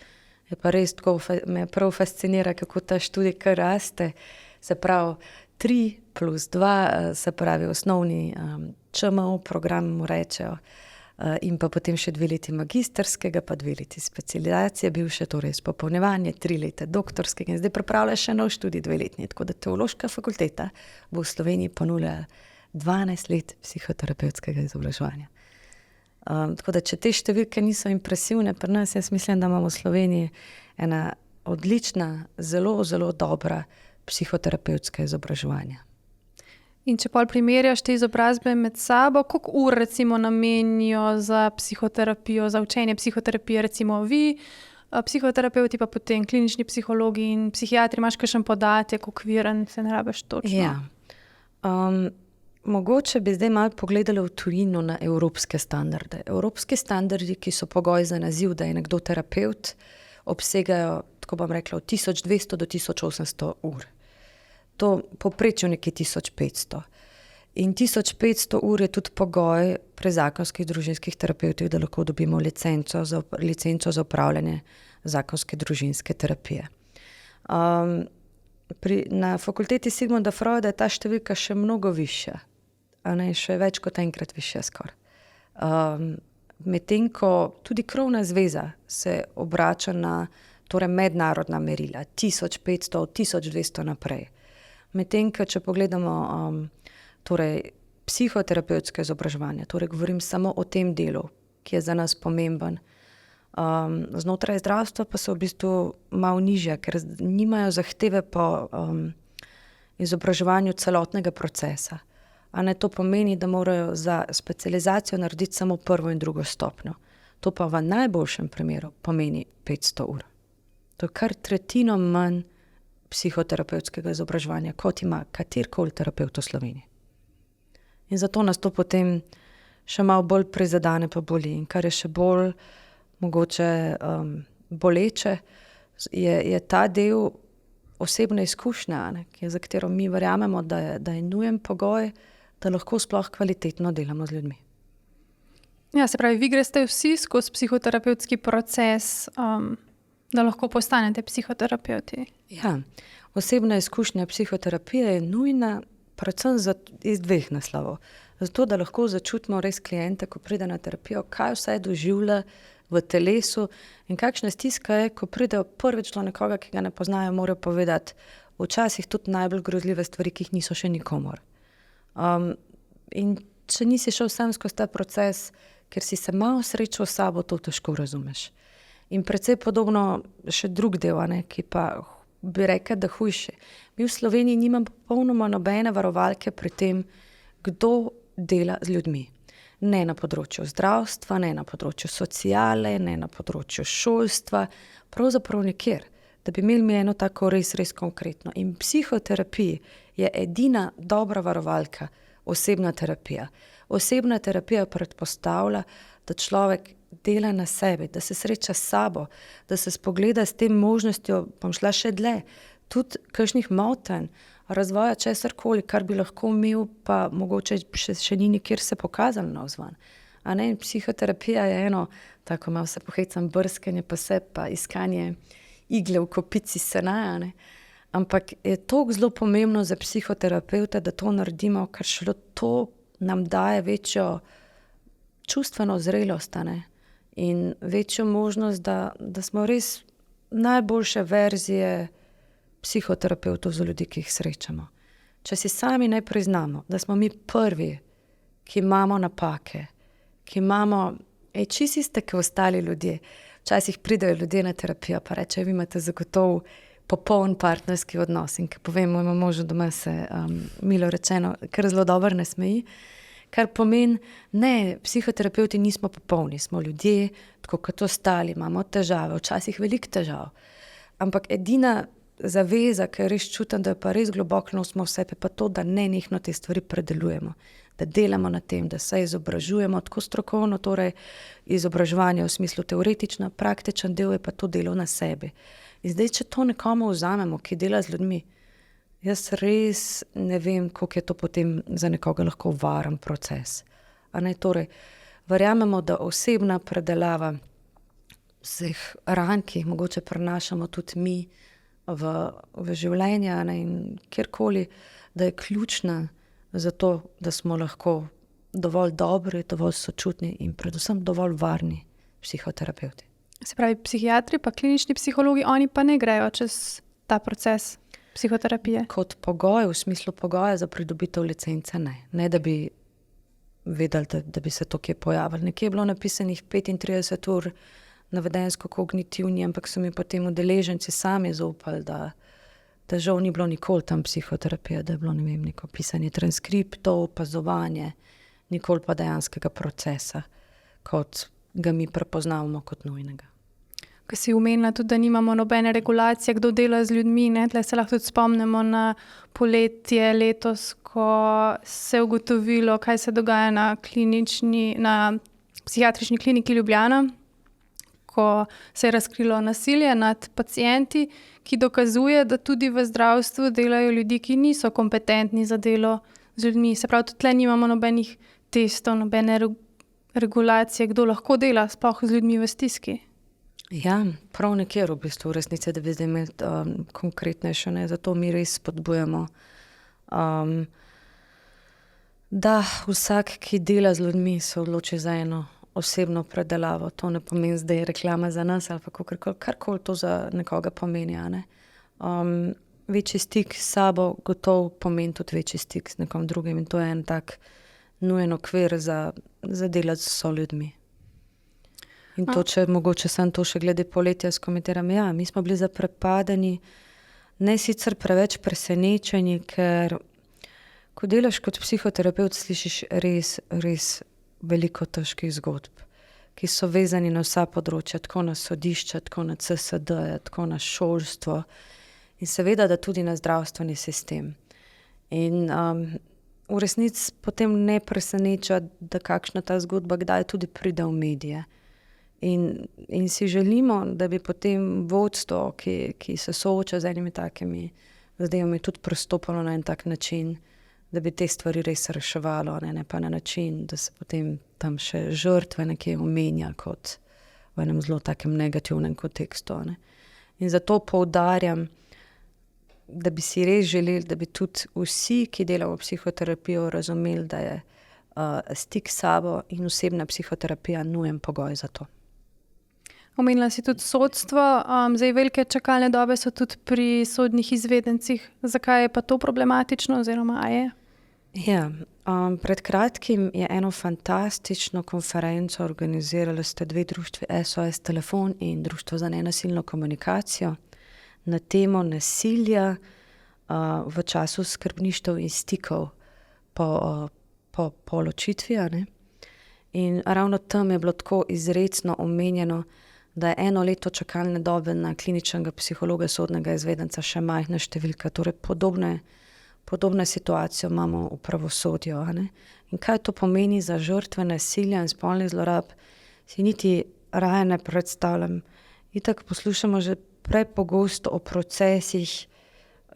je pa res tako, me prav fascinira, kako ta študij kar raste, se pravi 3+2, se pravi osnovni ČMO program mu rečejo, in pa potem še 2 leti magisterskega, pa 2 leti specializacije, bil še torej izpopolnjevanje, 3 leta doktorskega in zdaj pripravlja še nov študij 2-letni, tako da teološka fakulteta bo v Sloveniji ponujala 12 let psihoterapevtskega izobraževanja. Tako da, če te številke niso impresivne pri nas, jaz mislim, da imamo v Sloveniji ena odlična, zelo, zelo dobra psihoterapevtska izobraževanja. In če pol primerjaš te izobrazbe med sabo, koliko ur recimo namenijo za psihoterapijo, za učenje psihoterapije, recimo vi, psihoterapeuti, pa potem klinični psihologi in psihiatri, imaš kakšen podatek, okviren, se ne rabiš točno? Ja. Mogoče bi zdaj malo pogledali v tujino na evropske standarde. Evropski standardi, ki so pogoj za naziv, da je nekdo terapevt, obsegajo, tako bom rekla, od 1200 do 1800 ur. To povprečju nekje 1500. In 1500 ur je tudi pogoj pri zakonskih družinskih terapevtih, da lahko dobimo licenco za upravljanje zakonske družinske terapije. Na fakulteti Sigmunda Freuda je ta številka še mnogo višja, še več kot enkrat višja skoraj. Medtem ko tudi krovna zveza se obrača na torej mednarodna merila, 1500, 1200 naprej. Medtem ko, če pogledamo torej psihoterapevtske izobraževanja, torej govorim samo o tem delu, ki je za nas pomemben, znotraj zdravstva pa so v bistvu malo nižje, ker nimajo zahteve po izobraževanju celotnega procesa. To pomeni, da morajo za specializacijo narediti samo prvo in drugo stopnjo. To pa v najboljšem primeru pomeni 500 ur. To je kar tretjino manj psihoterapevtskega izobraževanja, kot ima katerikoli terapevt v Sloveniji. In zato nas to potem še malo bolj prizadene pa boli. In kar je še bolj mogoče boleče, je ta del osebne izkušnje, za katero mi verjamemo, da je nujen pogoj, da lahko sploh kvalitetno delamo z ljudmi. Ja, se pravi, vi greste vsi skozi psihoterapevtski proces, da lahko postanete psihoterapeuti. Ja, osebna izkušnja psihoterapije je nujna predvsem iz 2 naslovov. Zato, da lahko začutimo res kliente, ko pride na terapijo, kaj vse doživlja, v telesu in kakšna stiska je, ko pridejo prvič do nekoga, ki ga ne poznajo, morajo povedati včasih tudi najbolj grozljive stvari, ki jih niso še nikomur. In če nisi šel sam skozi ta proces, ker si se malo srečal s sabo, to težko razumeš. In precej podobno še drug del, ki pa bi rekel, da hujše. Mi v Sloveniji nimamo popolnoma nobene varovalke pri tem, kdo dela z ljudmi. Ne na področju zdravstva, ne na področju sociale, ne na področju šolstva, pravzaprav nikjer, da bi imeli mi eno tako res konkretno. In psihoterapiji je edina dobra varovalka osebna terapija. Osebna terapija predpostavlja, da človek dela na sebi, da se sreča s sabo, da se spogleda s tem možnostjo, bom šla še dlje, tudi kakšnih motenj, razvoja česarkoli, kar bi lahko imel, pa mogoče še ni nikjer se pokazalo navzven. Psihoterapija je eno, tako malo se pohecam, brskanje pa se, pa iskanje igle v kopici sena, ampak je toliko zelo pomembno za psihoterapevta, da to naredimo, ker šele to nam daje večjo čustveno zrelost, in večjo možnost, da smo res najboljše verzije psihoterapevtov za ljudi, ki jih srečamo. Če si sami ne priznamo, da smo mi prvi, ki imamo napake, ki imamo, čisto iste, kot ostali ljudje. Včasih pridejo ljudje na terapijo, pa rečejo, vi imate zagotovo popoln partnerski odnos. In ko povem mojemu možu doma, se milo rečeno, kar zelo dobro ne smeji. Kar pomeni, ne, psihoterapevti nismo popolni, smo ljudje, tako kot ostali, imamo težave, včasih veliko težav. Ampak edina zaveza, ki res čutim, da je pa res globoko nosimo v sebi, pa to, da nenehno te stvari predelujemo, da delamo na tem, da se izobražujemo, tako strokovno, torej izobraževanje v smislu teoretično, praktičen del je pa to delo na sebi. In zdaj, če to nekomu vzamemo, ki dela z ljudmi, jaz res ne vem, koliko je to potem za nekoga lahko varen proces. Torej, verjamemo, da osebna predelava vseh ran, ki jih mogoče prenašamo tudi mi v življenje in kjerkoli, da je ključna za to, da smo lahko dovolj dobri, dovolj sočutni in predvsem dovolj varni psihoterapevti. Se pravi, psihiatri pa klinični psihologi, oni pa ne grejo čez ta proces psihoterapije? Kot pogoj, v smislu pogoja za pridobitev licence, ne. Ne, da bi vedeli, da bi se to kje pojavili. Nekje je bilo napisanih 35 ur na vedenjsko-kognitivni, ampak so mi potem udeleženci sami zaupali, da žal ni bilo nikoli tam psihoterapija, da je bilo, ne vem, neko pisanje transkriptov, opazovanje, nikoli pa dejanskega procesa, kot ga mi prepoznavamo kot nujnega. Ko si omenila tudi, da nimamo nobene regulacije, kdo dela z ljudmi, tle se lahko tudi spomnimo na poletje letos, ko se je ugotovilo, kaj se dogaja na psihiatrični kliniki Ljubljana, ko se je razkrilo nasilje nad pacienti, ki dokazuje, da tudi v zdravstvu delajo ljudi, ki niso kompetentni za delo z ljudmi. Se pravi, tudi tle nimamo nobenih testov, nobene regulacije, kdo lahko dela sploh z ljudmi v stiski. Ja, prav nekjer v bistvu v resnici, da bi zdaj imeli konkretnejše, zato mi res spodbujamo, da vsak, ki dela z ljudmi, se odloči za eno osebno predelavo. To ne pomeni zdaj reklama za nas ali pa karkoli to za nekoga pomeni. Večji stik s sabo gotovo pomeni tudi večji stik s nekom drugim in to je en tak nujen okvir za delati s soljudmi. In to, če mogoče sem to še glede poletja skomentiram, mi smo bili zaprepadeni, ne sicer preveč presenečeni, ker ko delaš kot psihoterapevt, slišiš res veliko težkih zgodb, ki so vezani na vsa področja, tako na sodišča, tako na CSD, tako na šolstvo in seveda, da tudi na zdravstveni sistem. In v resnici potem ne preseneča, da kakšna ta zgodba kdaj tudi pride v medije. In si želimo, da bi potem vodstvo, ki se sooča z enimi takimi zadevami, tudi pristopalo na en tak način, da bi te stvari res reševalo, ne pa na način, da se potem tam še žrtve nekje omenja kot v enem zelo takem negativnem kontekstu. In zato poudarjam, da bi si res želeli, da bi tudi vsi, ki delamo psihoterapijo, razumeli, da je stik s sabo in osebna psihoterapija nujen pogoj za to. Omenila si tudi sodstvo, zdaj velike čakalne dobe so tudi pri sodnih izvedencih. Zakaj je pa to problematično oziroma a je? Ja, pred kratkim je eno fantastično konferenco organizirali sta dve društvi SOS Telefon in Društvo za nenasilno komunikacijo na temo nasilja v času skrbništev in stikov po ločitvi, a ne. In ravno tam je bilo tako izrecno omenjeno, da je 1 leto čakalne dobe na kliničnega psihologa, sodnega izvedenca še majhna številka. Torej podobne situacije imamo v pravosodju, a ne. In kaj to pomeni za žrtve nasilja in spolnih zlorab, si niti raje ne predstavljam. Itak poslušamo že prepogosto o procesih,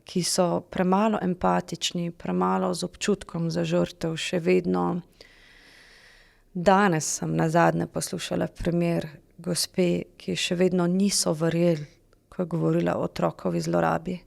ki so premalo empatični, premalo z občutkom za žrtev, še vedno. Danes sem nazadnje poslušala primer gospe, ki še vedno niso verjeli, ko je govorila o otrokovi zlorabi.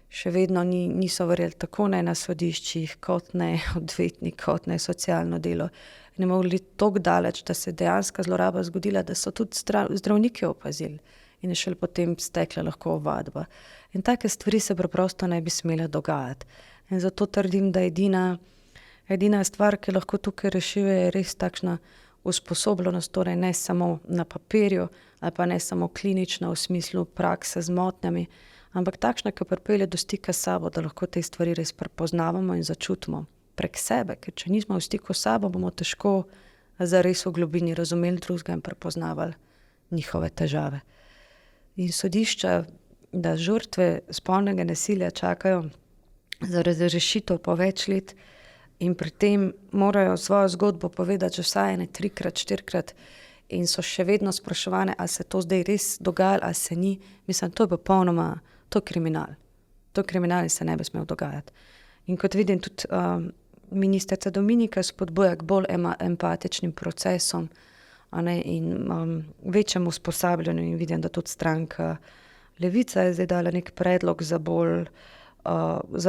Še vedno niso verjeli tako ne na sodiščih, kot ne odvetnik, kot ne socialno delo. Ne mogli toliko daleč, da se je dejanska zloraba zgodila, da so tudi zdravniki opazili in je šele potem stekla lahko ovadba. In take stvari se preprosto ne bi smele dogajati. In zato trdim, da edina stvar, ki lahko tukaj rešuje, je res takšna usposobljenost, torej ne samo na papirju ali pa ne samo klinična v smislu prakse z motnjami, ampak takšna, ki pripelje do stika s sabo, da lahko te stvari res prepoznavamo in začutimo prek sebe, ker če nismo v stiku s sabo, bomo težko zares v globini razumeli drugega in prepoznavali njihove težave. In sodišča, da žrtve spolnega nasilja čakajo za razrešitev po več let in pri tem morajo svojo zgodbo povedati že vsaj 3-krat, 4-krat in so še vedno spraševane, ali se to zdaj res dogajalo, ali se ni. Mislim, to je popolnoma, to je kriminal. To je kriminal in se ne bi smel dogajati. In kot vidim, tudi ministrica Dominika spodbuja k bolj empatičnim procesom, a ne, in večjemu usposabljanju, in vidim, da tudi stranka Levica je zdaj dala nek predlog za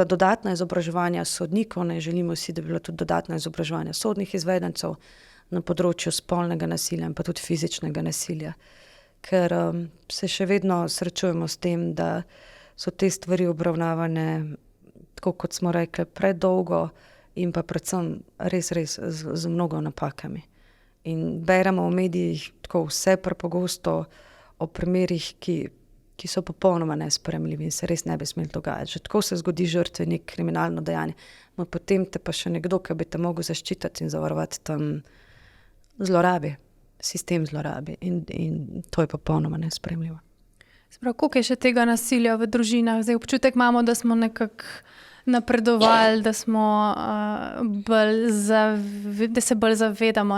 dodatno izobraževanje sodnikov. Ne, želimo si, da bi bilo tudi dodatno izobraževanje sodnih izvedencev na področju spolnega nasilja in pa tudi fizičnega nasilja. Ker se še vedno srečujemo s tem, da so te stvari obravnavane, tako kot smo rekli, predolgo in pa predvsem res z mnogo napakami. In beremo v medijih tako vse prepogosto o primerih, ki so popolnoma nesprejemljivi in se res ne bi smeli dogajati. Že tako se zgodi žrtvi nek kriminalno dejanje, no potem te pa še nekdo, ki bi te mogel zaščititi in zavarovati, tam zlorabi, sistem zlorabi in to je popolnoma nesprejemljivo. Sprav, koliko je še tega nasilja v družinah? Zdaj občutek imamo, da smo nekako napredovali, da smo da se bolj zavedamo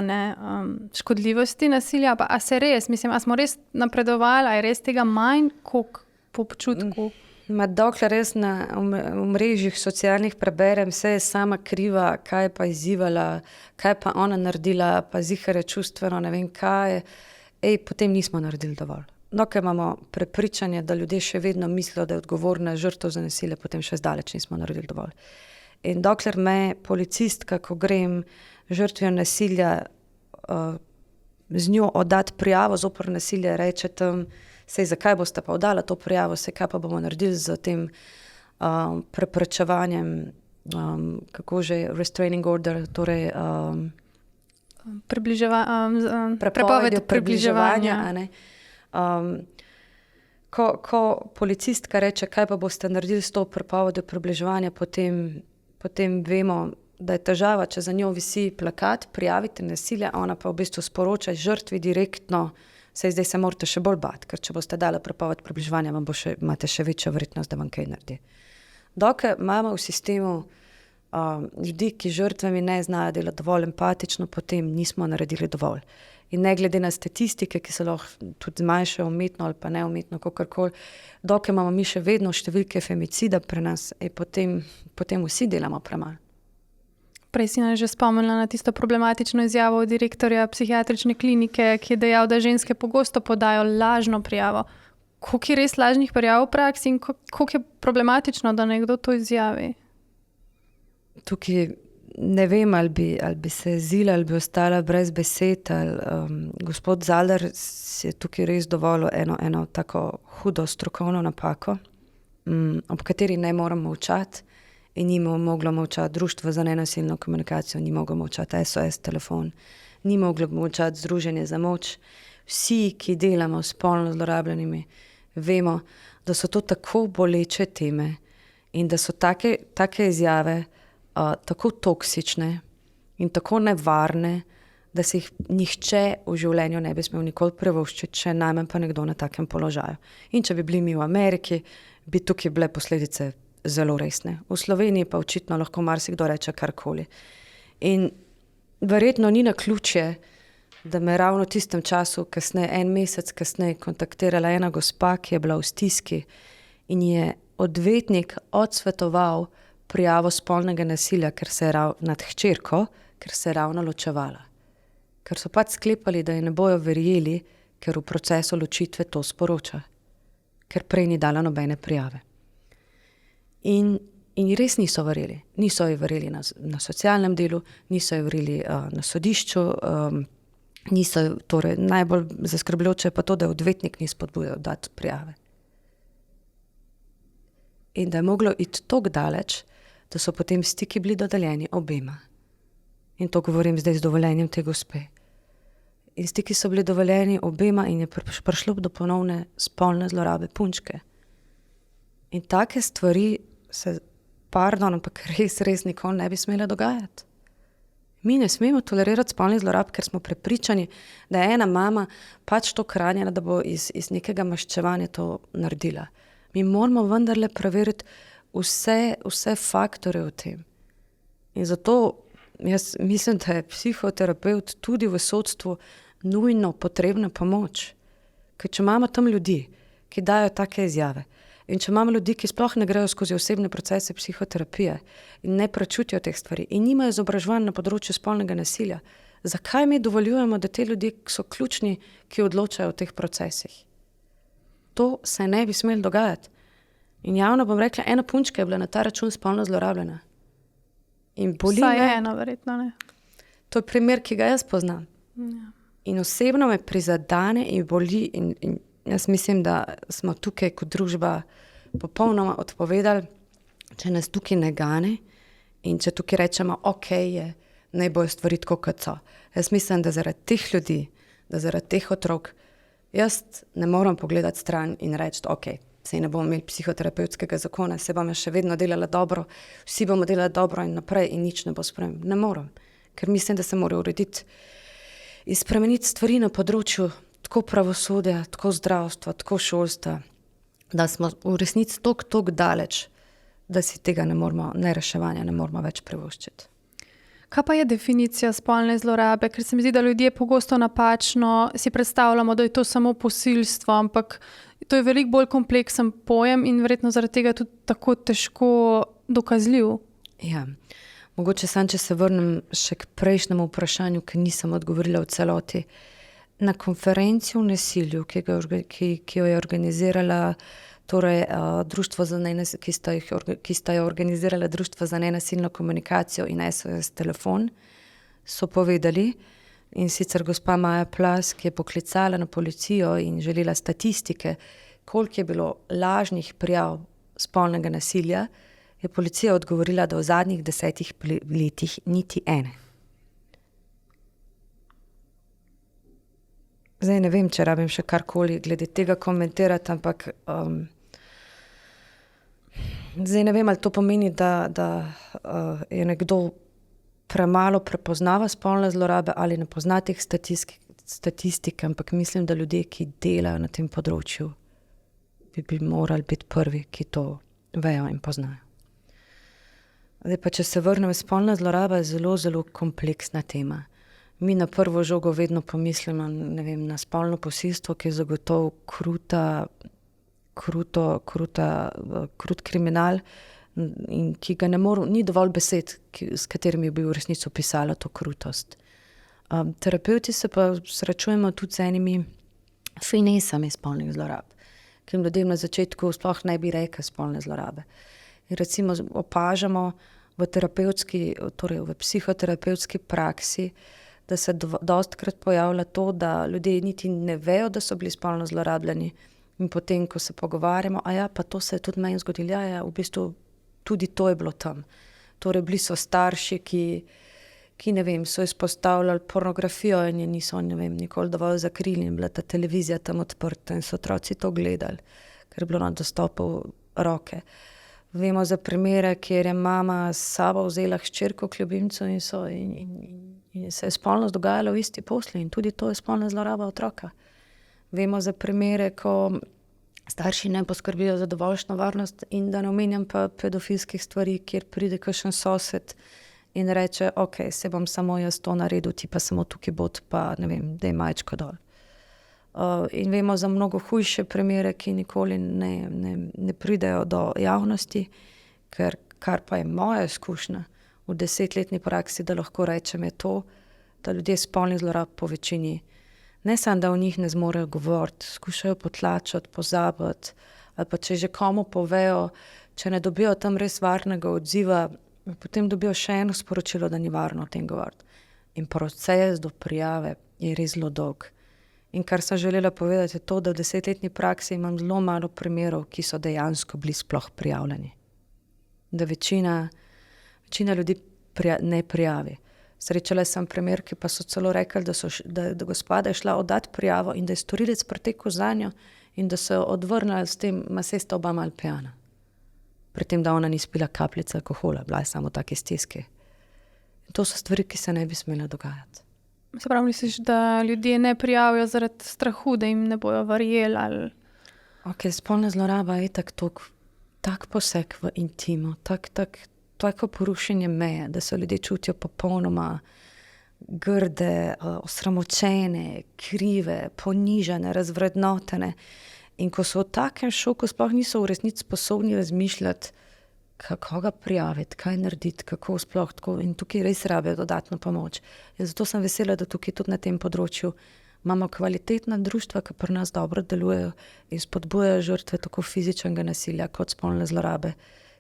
škodljivosti nasilja. Pa, a smo res napredovali, a je res tega manj, koliko po občutku? Dokler res na mrežjih socialnih preberem, vse je sama kriva, kaj je pa izzivala, kaj pa ona naredila, pa ziher je čustveno, ne vem kaj, potem nismo naredili dovolj. Dokler imamo prepričanje, da ljudje še vedno mislijo, da je odgovorna žrtev za nasilje, potem še zdaleč nismo naredili dovolj. In dokler me policistka, ko grem žrtvijo nasilja, z njo oddati prijavo zoper nasilje, reče tam, sej zakaj boste pa oddala to prijavo, sej kaj pa bomo naredili z tem preprečevanjem, kako že, restraining order, torej prepoved približevanja. A ne. Ko policistka reče, kaj pa boste naredili s to prepovedjo približevanja, potem vemo, da je težava, če za njo visi plakat, prijavite nasilje, ona pa v bistvu sporoča žrtvi direktno, saj zdaj se morate še bolj bati, ker če boste dali prepoved približevanja, imate še večjo verjetnost, da vam kaj naredi. Dokler imamo v sistemu ljudi, ki žrtvami ne znajo delati dovolj empatično, potem nismo naredili dovolj. In ne glede na statistike, ki se lahko tudi zmanjšajo umetno ali pa neumetno, kakorkoli, dokler imamo mi še vedno številke femicida pri nas, potem vsi delamo premalo. Prej si nas že spomnila na tisto problematično izjavo direktorja psihiatrične klinike, ki je dejal, da ženske pogosto podajo lažno prijavo. Koliko je res lažnih prijav v praksi in koliko je problematično, da nekdo to izjavi? Tukaj ne vem, ali bi se jezila, ali bi ostala brez besed. Gospod Zalar si je tukaj res dovolil eno tako hudo strokovno napako, ob kateri ne moram molčati in ni moglo molčati Društvo za nenasilno komunikacijo, ni moglo molčati SOS telefon, ni moglo molčati Združenje za moč. Vsi, ki delamo s spolno zlorabljenimi, vemo, da so to tako boleče teme in da so take izjave tako toksične in tako nevarne, da se jih nihče v življenju ne bi smel nikoli privoščiti, še najmanj pa nekdo na takem položaju. In če bi bili mi v Ameriki, bi tukaj bile posledice zelo resne. V Sloveniji pa očitno lahko marsikdo reče karkoli. In verjetno ni naključje, da me ravno v tistem času, en mesec kasneje, kontaktirala ena gospa, ki je bila v stiski in je odvetnik odsvetoval prijavo spolnega nasilja, nad hčerko, ker se je ravno ločevala. Ker so pač sklepali, da je ne bojo verjeli, ker v procesu ločitve to sporoča. Ker prej ni dala nobene prijave. In res niso verjeli. Niso ji verjeli na socialnem delu, niso ji verjeli na sodišču, torej najbolj zaskrbljujoče pa to, da odvetnik ni spodbujal dati prijave. In da je moglo iti toliko daleč, da so potem stiki bili dodeljeni obema. In to govorim zdaj z dovoljenjem te gospe. In stiki so bili dovoljeni obema in je prišlo do ponovne spolne zlorabe punčke. In take stvari se, ampak res nikoli ne bi smele dogajati. Mi ne smemo tolerirati spolnih zlorab, ker smo prepričani, da je ena mama pač to hranjena, da bo iz nekega maščevanja to naredila. Mi moramo vendarle preveriti vse faktore v tem. In zato jaz mislim, da je psihoterapevt tudi v sodstvu nujno potrebna pomoč. Ker če imamo tam ljudi, ki dajo take izjave, in če imamo ljudi, ki sploh ne grejo skozi osebne procese psihoterapije in ne prečutijo teh stvari in nimajo izobraževanj na področju spolnega nasilja, zakaj mi dovoljujemo, da te ljudje so ključni, ki odločajo o teh procesih? To se ne bi smelo dogajati. In javno bom rekla, ena punčka je bila na ta račun spolno zlorabljena. In boli me. Vsaj ena, verjetno ne. To je primer, ki ga jaz poznam. Ja. In osebno me prizadene in boli in jaz mislim, da smo tukaj kot družba popolnoma odpovedali, če nas tukaj ne gane in če tukaj rečemo, naj bojo stvari tako, kot so. Jaz mislim, da zaradi teh ljudi, da zaradi teh otrok, jaz ne moram pogledati stran in reči, saj ne bomo imeli psihoterapevtskega zakona, se bomo še vedno delala dobro, vsi bomo delali dobro in naprej in nič ne bo spremenilo. Ne moram, ker mislim, da se mora urediti in spremeniti stvari na področju tako pravosodja, tako zdravstva, tako šolstva, da smo v resnici toliko daleč, da si tega reševanja ne moramo več privoščiti. Kaj pa je definicija spolne zlorabe? Ker se mi zdi, da ljudje pogosto napačno si predstavljamo, da je to samo posilstvo, ampak to je veliko bolj kompleksen pojem in verjetno zaradi tega tudi tako težko dokazljiv. Ja, mogoče če se vrnem še k prejšnjemu vprašanju, ki nisem odgovorila v celoti. Na konferenci o nasilju, ki jo je organizirala Društvo za ki sta jo organizirala Društvo za nenasilno komunikacijo in SOS telefon, so povedali, in sicer gospa Maja Plas, ki je poklicala na policijo in želela statistike, koliko je bilo lažnih prijav spolnega nasilja, je policija odgovorila, da v zadnjih 10 letih niti ene. Zdaj ne vem, če rabim še karkoli glede tega komentirati, ampak zdaj ne vem, ali to pomeni, da je nekdo premalo prepoznava spolne zlorabe ali ne pozna teh statistik, ampak mislim, da ljudje, ki delajo na tem področju, bi morali biti prvi, ki to vejo in poznajo. Zdaj pa, če se vrnem, spolna zloraba je zelo, zelo kompleksna tema. Mi na prvo žogo vedno pomislimo, na spolno posilstvo, ki je zagotovo krut kriminal in ki ga ni dovolj besed, s katerimi bi v resnici opisala to krutost. Terapevti se pa srečujemo tudi z enimi finesami spolnih zlorab, ki ljudem na začetku sploh ne bi rekli spolne zlorabe. In recimo opažamo torej v psihoterapevtski praksi, da se dostikrat pojavlja to, da ljudje niti ne vejo, da so bili spolno zlorabljeni, in potem, ko se pogovarjamo, pa to se je tudi meni zgodilo, v bistvu tudi to je bilo tam. Torej, bili so starši, ki ne vem, so izpostavljali pornografijo in je niso, ne vem, nikoli dovolj zakrili in bila ta televizija tam odprta in so otroci to gledali, ker je bilo na dostopu roke. Vemo za primere, kjer je mama s sabo vzela hčerko k ljubimcu in se je spolnost dogajala v isti posli in tudi to je spolna zloraba otroka. Vemo za primere, ko starši ne poskrbijo za dovoljšno varnost in da ne omenjam pa pedofilskih stvari, kjer pride kakšen sosed in reče, se bom samo jaz to naredil, ti pa samo tukaj bod, pa ne vem, daj majčko dol. In vemo za mnogo hujše primere, ki nikoli ne pridejo do javnosti, kar pa je moja izkušnja v 10-letni praksi, da lahko rečem, je to, da ljudje spolnih zlorab po večini, ne samo, da o njih ne zmorejo govoriti, skušajo potlačati, pozabiti, ali pa če že komu povejo, če ne dobijo tam res varnega odziva, potem dobijo še eno sporočilo, da ni varno o tem govoriti. In proces do prijave je res zelo dolg. In kar sem želela povedati, je to, da v 10-letni praksi imam zelo malo primerov, ki so dejansko bili sploh prijavljeni. Da večina ljudi ne prijavi. Srečala sem primer, ki pa so celo rekli, da gospoda je šla oddati prijavo in da je storilec pretekel zanjo in da so jo odvrnili s tem, saj sta oba malo pijana. Pri tem, da ona ni spila kapljice alkohola, bila je samo take stiske. In to so stvari, ki se ne bi smele dogajati. Se pravi, misliš, da ljudje ne prijavijo zaradi strahu, da jim ne bojo verjeli ali... Spolna zloraba je tak poseg v intimo, tako porušenje meje, da se ljudje čutijo popolnoma grde, osramočene, krive, ponižane, razvrednotene. In ko so v takem šoku, sploh niso v resnici sposobni razmišljati, kako ga prijaviti, kaj narediti, kako sploh tako. In tukaj res rabijo dodatno pomoč. In zato sem vesela, da tukaj tudi na tem področju imamo kvalitetna društva, ki pri nas dobro delujejo in spodbujajo žrtve tako fizičnega nasilja kot spolne zlorabe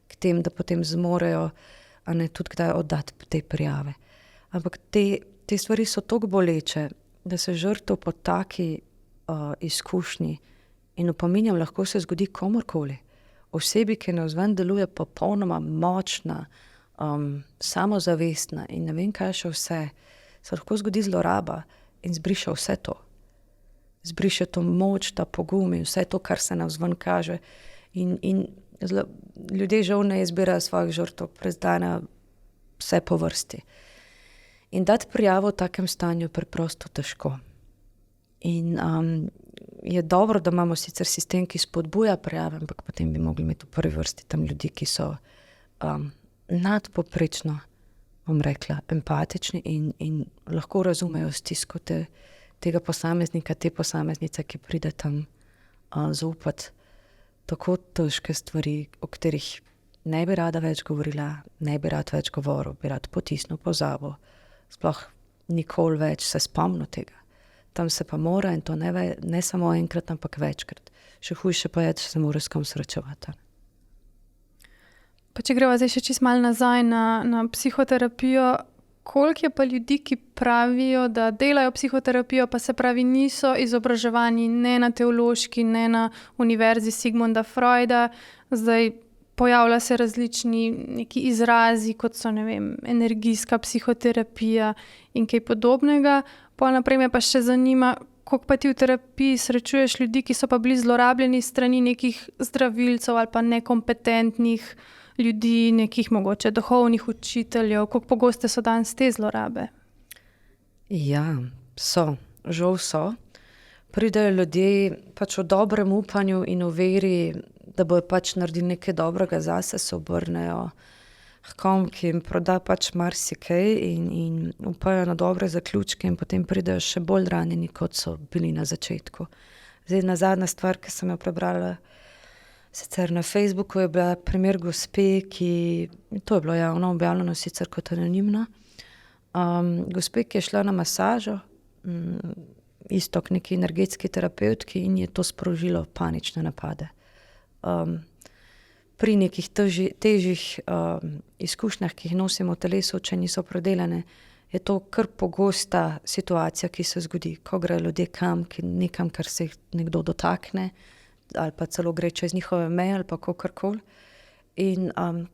k tem, da potem zmorejo, a ne tudi kdaj oddati te prijave. Ampak te stvari so toliko boleče, da se žrtev po taki izkušnji in opominjam, lahko se zgodi komurkoli. Osebi, ki navzven deluje popolnoma močna, samozavestna in ne vem kaj še vse, se lahko zgodi zloraba in zbriše vse to. Zbriše to moč, ta pogum in vse to, kar se navzven kaže. In ljudje žal ne izbirajo svojih žrtev, prezdana vse po vrsti. In dati prijavo v takem stanju preprosto težko. In je dobro, da imamo sicer sistem, ki spodbuja prijave, ampak potem bi mogli imeti v prvi vrsti tam ljudi, ki so nadpoprečno, bom rekla, empatični in lahko razumejo stisko tega posameznika, te posameznice, ki pride tam zaupati tako težke stvari, o katerih ne bi rada več govorila, ne bi rad več govoril, bi rad potisnil pozabo, sploh nikoli več se spomnil tega. Tam se pa mora in to ne samo enkrat, ampak večkrat. Še hujše pa je, če se mora s kom srečevati. Pa če greva zdaj še čisto malo nazaj na psihoterapijo, koliko je pa ljudi, ki pravijo, da delajo psihoterapijo, pa se pravi niso izobraževani ne na teološki, ne na univerzi Sigmunda Freuda, zdaj pojavlja se različni neki izrazi, kot so, ne vem, energijska psihoterapija in kaj podobnega. Pol naprej me pa še zanima, koliko pa ti v terapiji srečuješ ljudi, ki so pa bili zlorabljeni strani nekih zdravilcev ali pa nekompetentnih ljudi, nekih mogoče duhovnih učiteljev, koliko pogoste so danes te zlorabe? Ja, žal so. Pridejo ljudje pač v dobrem upanju in v veri, da bojo pač naredili nekaj dobrega zase, se obrnejo h kom, ki jim proda pač marsikaj in upajo na dobre zaključke in potem pridejo še bolj ranjeni, kot so bili na začetku. Zdaj, nazadnja stvar, ki sem jo prebrala, sicer na Facebooku, je bila primer gospe, to je bilo javno objavljeno, sicer kot anonimno, gospe, ki je šla na masažo, isto k neki energetski terapevtki in je to sprožilo panične napade. pri nekih težjih izkušnjah, ki jih nosimo v telesu, če niso predelane, je to kar pogosta situacija, ki se zgodi, ko grejo ljudje nekam, kar se jih nekdo dotakne, ali pa celo gre čez njihove meje, ali pa kakorkoli. In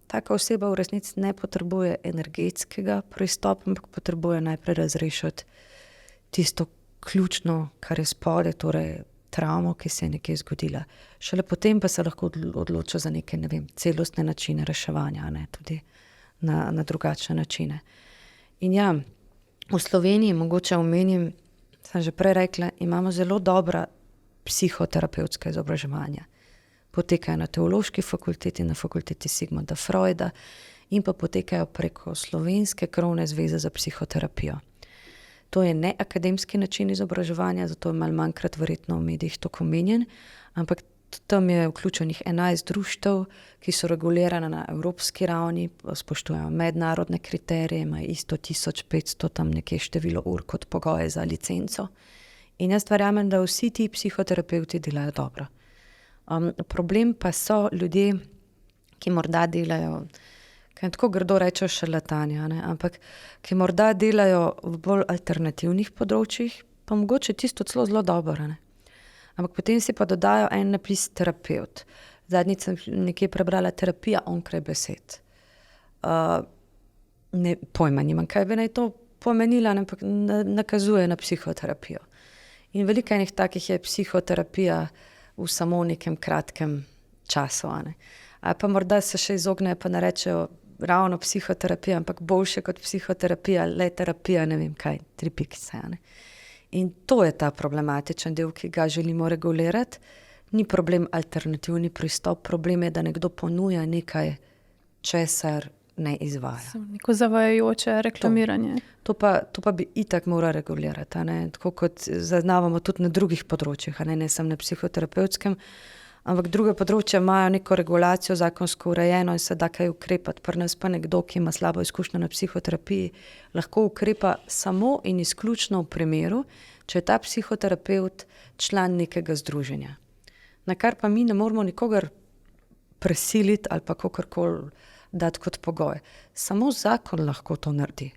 taka oseba v resnici ne potrebuje energetskega pristopa, ampak potrebuje najprej razrešiti tisto ključno, kar je spodaj, torej travmo, ki se je nekje zgodila. Šele potem pa se lahko odloča za neke, celostne načine reševanja, ne, tudi na drugačne načine. In ja, v Sloveniji, mogoče omenim, sem že prej rekla, imamo zelo dobra psihoterapevtska izobraževanja. Potekajo na Teološki fakulteti, na fakulteti Sigmunda Freuda in pa potekajo preko Slovenske krovne zveze za psihoterapijo. To je neakademski način izobraževanja, zato je malo manjkrat verjetno v medijih to omenjen, ampak tam je vključenih 11 društev, ki so regulirana na evropski ravni, spoštujejo mednarodne kriterije, imajo isto 1500 tam nekje število ur kot pogoje za licenco. In jaz verjamem, da vsi ti psihoterapevti delajo dobro. Problem pa so ljudje, ki morda delajo, kaj tako grdo rečejo šarlatanja, ampak ki morda delajo v bolj alternativnih področjih, pa mogoče tisto celo zelo dobro. Ampak potem si pa dodajo en napis terapevt. Zadnjič sem nekje prebrala terapija onkraj besed. Pojma nimam, kaj bi naj to pomenila, ampak nakazuje na psihoterapijo. In veliko enih takih je psihoterapija v samo nekem kratkem času. Ali pa morda se še izognejo pa narečejo ravno psihoterapija, ampak boljše kot psihoterapija, le terapija, ne vem kaj, 3 pikice. In to je ta problematičen del, ki ga želimo regulirati. Ni problem alternativni pristop, problem je, da nekdo ponuja nekaj, česar ne izvaja. Neko zavajajoče reklamiranje. To pa bi itak moral regulirati, tako kot zaznavamo tudi na drugih področjih, ne samo na psihoterapevtskem, ampak druge področje imajo neko regulacijo zakonsko urejeno in se da kaj ukrepati. Pri nas pa nekdo, ki ima slabo izkušnjo na psihoterapiji, lahko ukrepa samo in izključno v primeru, če je ta psihoterapevt član nekega združenja. Na kar pa mi ne moramo nikogar prisiliti ali pa kakorkoli dati kot pogoj. Samo zakon lahko to naredi.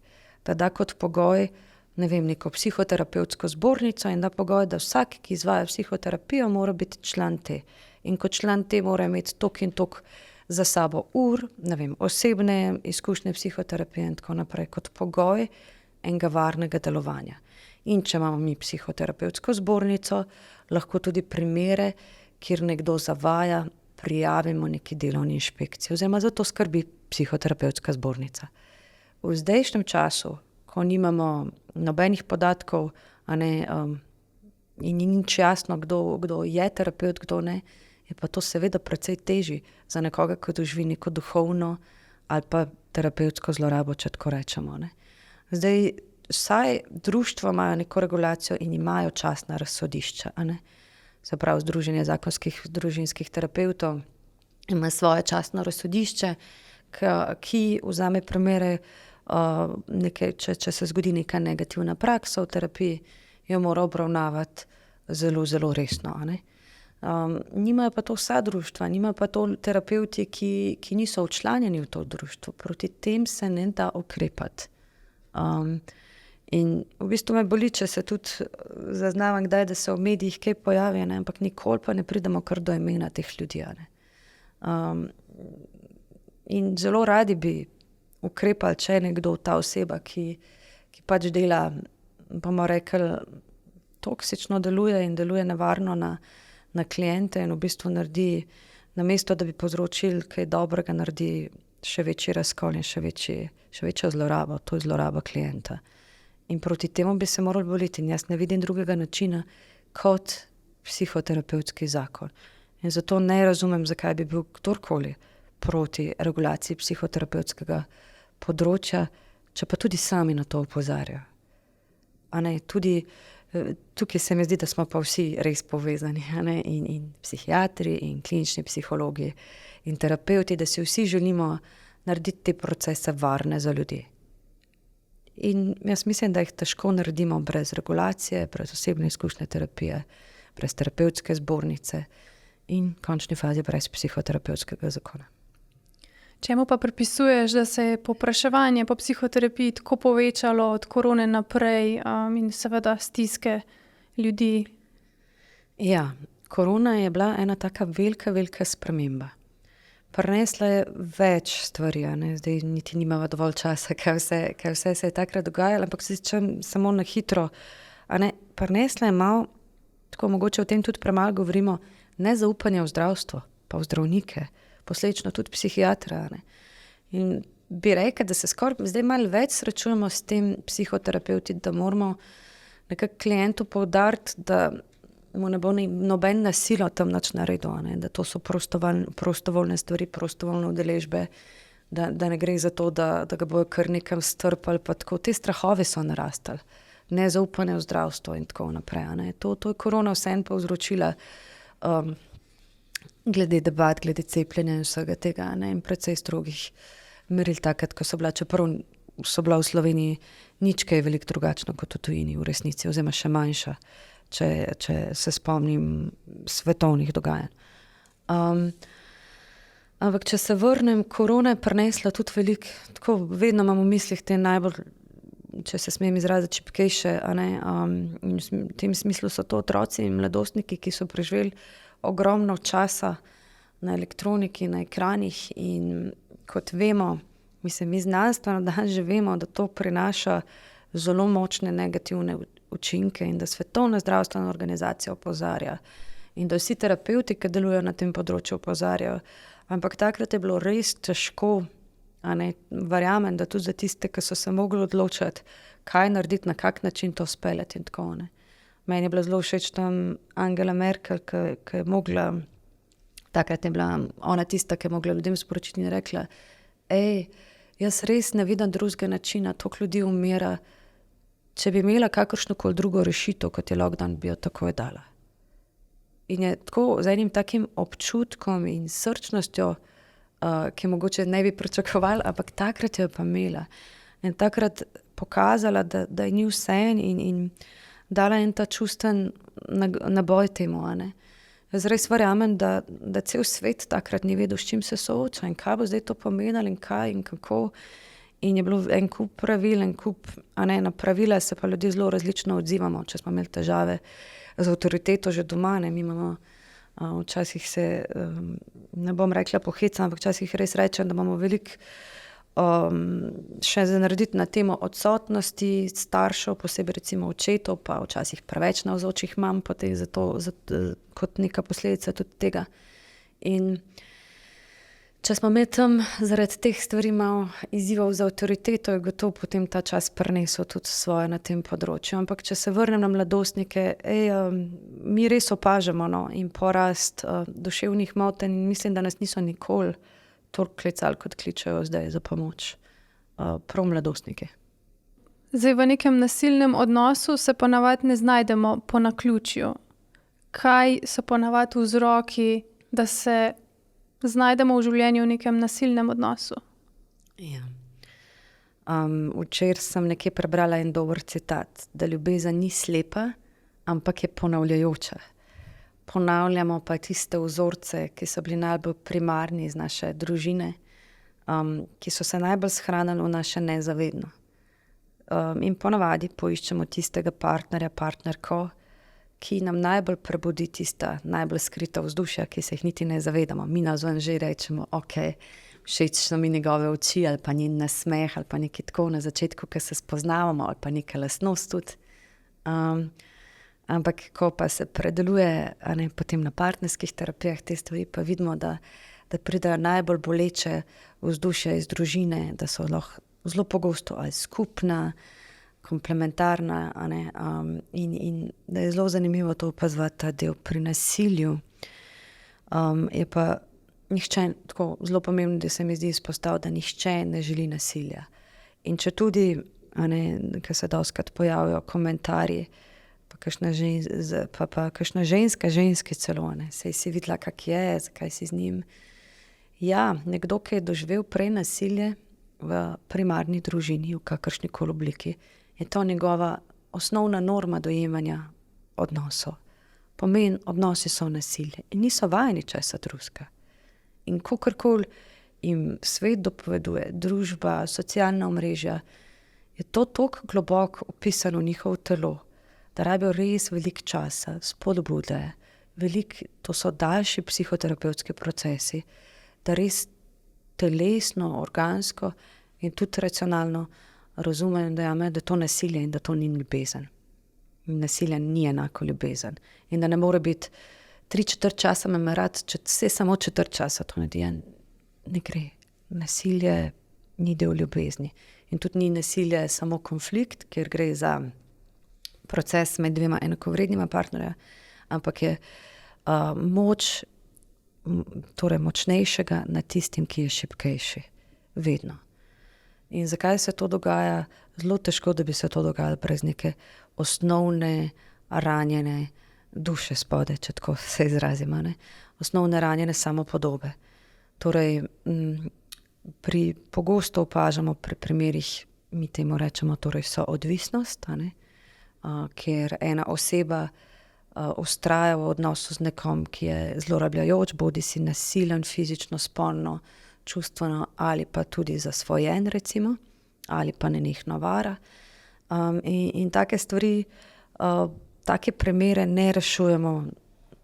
Da da kot pogoj, neko psihoterapevtsko zbornico in da pogoj, da vsak, ki izvaja psihoterapijo, mora biti član te. In kot član te mora imeti toliko in toliko za sabo ur, osebne izkušnje psihoterapije in tako naprej, kot pogoj enega varnega delovanja. In če imamo mi psihoterapevtsko zbornico, lahko tudi primere, kjer nekdo zavaja, prijavimo neki delovni inšpekciji, oziroma za to skrbi psihoterapevtska zbornica. V zdajšnjem času, ko nimamo nobenih podatkov, in ni nič jasno, kdo je terapevt, kdo ne, je pa to seveda precej težje za nekoga, ki doživi neko duhovno ali pa terapevtsko zlorabo, če tako rečemo. Zdaj, vsaj društva imajo neko regulacijo in imajo častna razsodišča. Se pravi, Združenje zakonskih družinskih terapevtov ima svoje častno razsodišče, ki vzame primere, če se zgodi neka negativna praksa v terapiji, jo mora obravnavati zelo, zelo resno. Nimajo pa to vsa društva, nimajo pa to terapevti, ki niso včlanjeni v to društvo. Proti tem se ne da ukrepati. In v bistvu me boli, če se tudi zaznavam kdaj, da se v medijih kaj pojavi, ampak nikoli pa ne pridemo kar do imena teh ljudi. In zelo radi bi ukrepali, če je nekdo, ta oseba, ki pač dela, bomo rekli, toksično deluje in deluje nevarno na kliente in v bistvu naredi, namesto da bi povzročili kaj dobrega, naredi še večji razkol in še večjo zlorabo, to je zloraba klienta. In proti temu bi se morali boriti in jaz ne vidim drugega načina kot psihoterapevtski zakon. In zato ne razumem, zakaj bi bil kdorkoli proti regulaciji psihoterapevtskega področja, če pa tudi sami na to opozarjajo. Tudi tukaj se mi zdi, da smo pa vsi res povezani, in psihiatri, in klinični psihologi, in terapevti, da si vsi želimo narediti te procese varne za ljudi. In jaz mislim, da jih težko naredimo brez regulacije, brez osebne izkušnje terapije, brez terapevtske zbornice in v končni fazi brez psihoterapevtskega zakona. Čemu pa pripisuješ, da se je povpraševanje po psihoterapiji tako povečalo od korone naprej, in seveda stiske ljudi? Ja, korona je bila ena taka velika, velika sprememba. Prinesla je več stvari, a ne, zdaj niti nimava dovolj časa, kaj vse se je takrat dogajalo, ampak se samo na hitro, a ne, prinesla je malo, tako mogoče o tem tudi premalo govorimo, nezaupanje v zdravstvo, pa v zdravnike, posledično tudi psihiatra, a ne. In bi rekla, da se skoraj zdaj malo več srečujemo s tem psihoterapevti, da moramo nekako klientu poudariti, da mu ne bo noben nasilo tam nič naredil, a ne, da to so prostovoljne stvari, prostovoljne udeležbe, da ne gre za to, da ga bojo kar nekam strpali, pa tako, te strahove so narastali, nezaupanje v zdravstvo in tako naprej, a ne. To je korona vseeno povzročila, glede debat, glede cepljenja in vsega tega, a ne, in precej strogih meril takrat, ko so bila, čeprav so bila v Sloveniji nič kaj veliko drugačno kot v tujini v resnici, oziroma še manjša, če se spomnim svetovnih dogajanj. Ampak če se vrnem, korona je prinesla tudi veliko, tako vedno imam v mislih te najbolj, če se smem izraziti, čipkejše, a ne, in v tem smislu so to otroci in mladostniki, ki so preživeli ogromno časa na elektroniki, na ekranih in kot vemo, mislim, mi znanstveno danes že vemo, da to prinaša zelo močne negativne učinke in da Svetovna zdravstvena organizacija opozarja in da vsi terapevti, ki delujejo na tem področju, opozarjajo. Ampak takrat je bilo res težko, a ne, verjamem, da tudi za tiste, ki so se mogli odločiti, kaj narediti, na kak način to speljati in tako, ne. Meni je bila zelo všeč tam Angela Merkel, ki je mogla, takrat je bila ona tista, ki je mogla ljudem sporočiti in rekla, jaz res ne vidim drugega načina, toliko ljudi umira, če bi imela kakršnokoli drugo rešitev, kot je lockdown, bi jo takoj dala. In je tako z enim takim občutkom in srčnostjo, ki mogoče ne bi pričakovali, ampak takrat jo je pa imela. In takrat pokazala, da je ni vseeno in dala en ta čusten naboj temu, a ne. Jaz res verjamem, da cel svet takrat ni vedel, s čim se sooča in kaj bo zdaj to pomenilo in kaj in kako. In je bilo en kup pravil, a ne, na pravila se pa ljudje zelo različno odzivamo, če smo imeli težave z avtoriteto že doma, ne, mi imamo, včasih se, ne bom rekla pohecam, ampak včasih res rečem, da imamo veliko še za narediti na temo odsotnosti staršev, posebej recimo očetov, pa včasih preveč navzočih mam, potem kot neka posledica tudi tega. In če smo imeli tam zaradi teh stvari malo izzivov z avtoriteto, je gotovo potem ta čas prinesel tudi svoje na tem področju. Ampak če se vrnem na mladostnike, mi res opažamo, no, in porast duševnih motenj in mislim, da nas niso nikoli toliko klicali, kot kličejo zdaj za pomoč, prav mladostniki. Zdaj v nekem nasilnem odnosu se ponavadi ne znajdemo po naključju. Kaj so ponavadi vzroki, da se znajdemo v življenju v nekem nasilnem odnosu? Ja. Včeraj sem nekje prebrala en dober citat, da ljubezen ni slepa, ampak je ponavljajoča. Ponavljamo pa tiste vzorce, ki so bili najbolj primarni iz naše družine, ki so se najbolj shranili v naše nezavedno. In ponavadi poiščemo tistega partnerja, partnerko, ki nam najbolj prebudi tista najbolj skrita vzdušja, ki se jih niti ne zavedamo. Mi nazvan že rečemo, všeč so mi njegove oči ali pa njen nasmeh ali pa nekaj tako na začetku, ko se spoznavamo ali pa neka lastnost tudi. Ampak ko pa se predeluje, a ne, potem na partnerskih terapijah te stvari, pa vidimo, da pridejo najbolj boleče vzdušja iz družine, da so lahko zelo pogosto ali skupna, komplementarna, a ne, in da je zelo zanimivo to opazovati ta del pri nasilju. Je pa nihče, tako zelo pomembno, da se mi zdi izpostaviti, da nihče ne želi nasilja. In če tudi, a ne, ko se dostikrat pojavijo komentarji, pa kakšna ženske celo, ne, saj si videla, kak je, zakaj si z njim. Ja, nekdo, ki je doživel prej nasilje v primarni družini, v kakršnikoli obliki, je to njegova osnovna norma dojemanja odnosov. Pomeni, odnosi so nasilje in niso vajeni česa drugega. In kakorkoli jim svet dopoveduje, družba, socialna omrežja, je to toliko globoko vpisano v njihovo telo, da rabijo res veliko časa, spodbude, to so daljši psihoterapevtski procesi, da res telesno, organsko in tudi racionalno razumejo in dojamejo, da je to nasilje in da to ni ljubezen. Nasilje ni enako ljubezen. In da ne more biti 3/4 časa me rad, če vse samo 1/4 časa to naredi. Ne gre. Nasilje ni del ljubezni. In tudi ni nasilje samo konflikt, ker gre za proces med dvema enakovrednima partnerja, ampak je moč torej močnejšega nad tistim, ki je šibkejši. Vedno. In zakaj se to dogaja? Zelo težko, da bi se to dogajalo brez neke osnovne ranjene duše spode, če tako se izrazimo, ne? Osnovne ranjene samopodobe. Torej, pogosto opažamo pri primerih, mi temu rečemo, torej soodvisnost, ker ena oseba vztraja v odnosu z nekom, ki je zlorabljajoč, bodisi nasilen, fizično, spolno, čustveno ali pa tudi zasvojen, recimo, ali pa nenehno vara. In take stvari, take primere ne rešujemo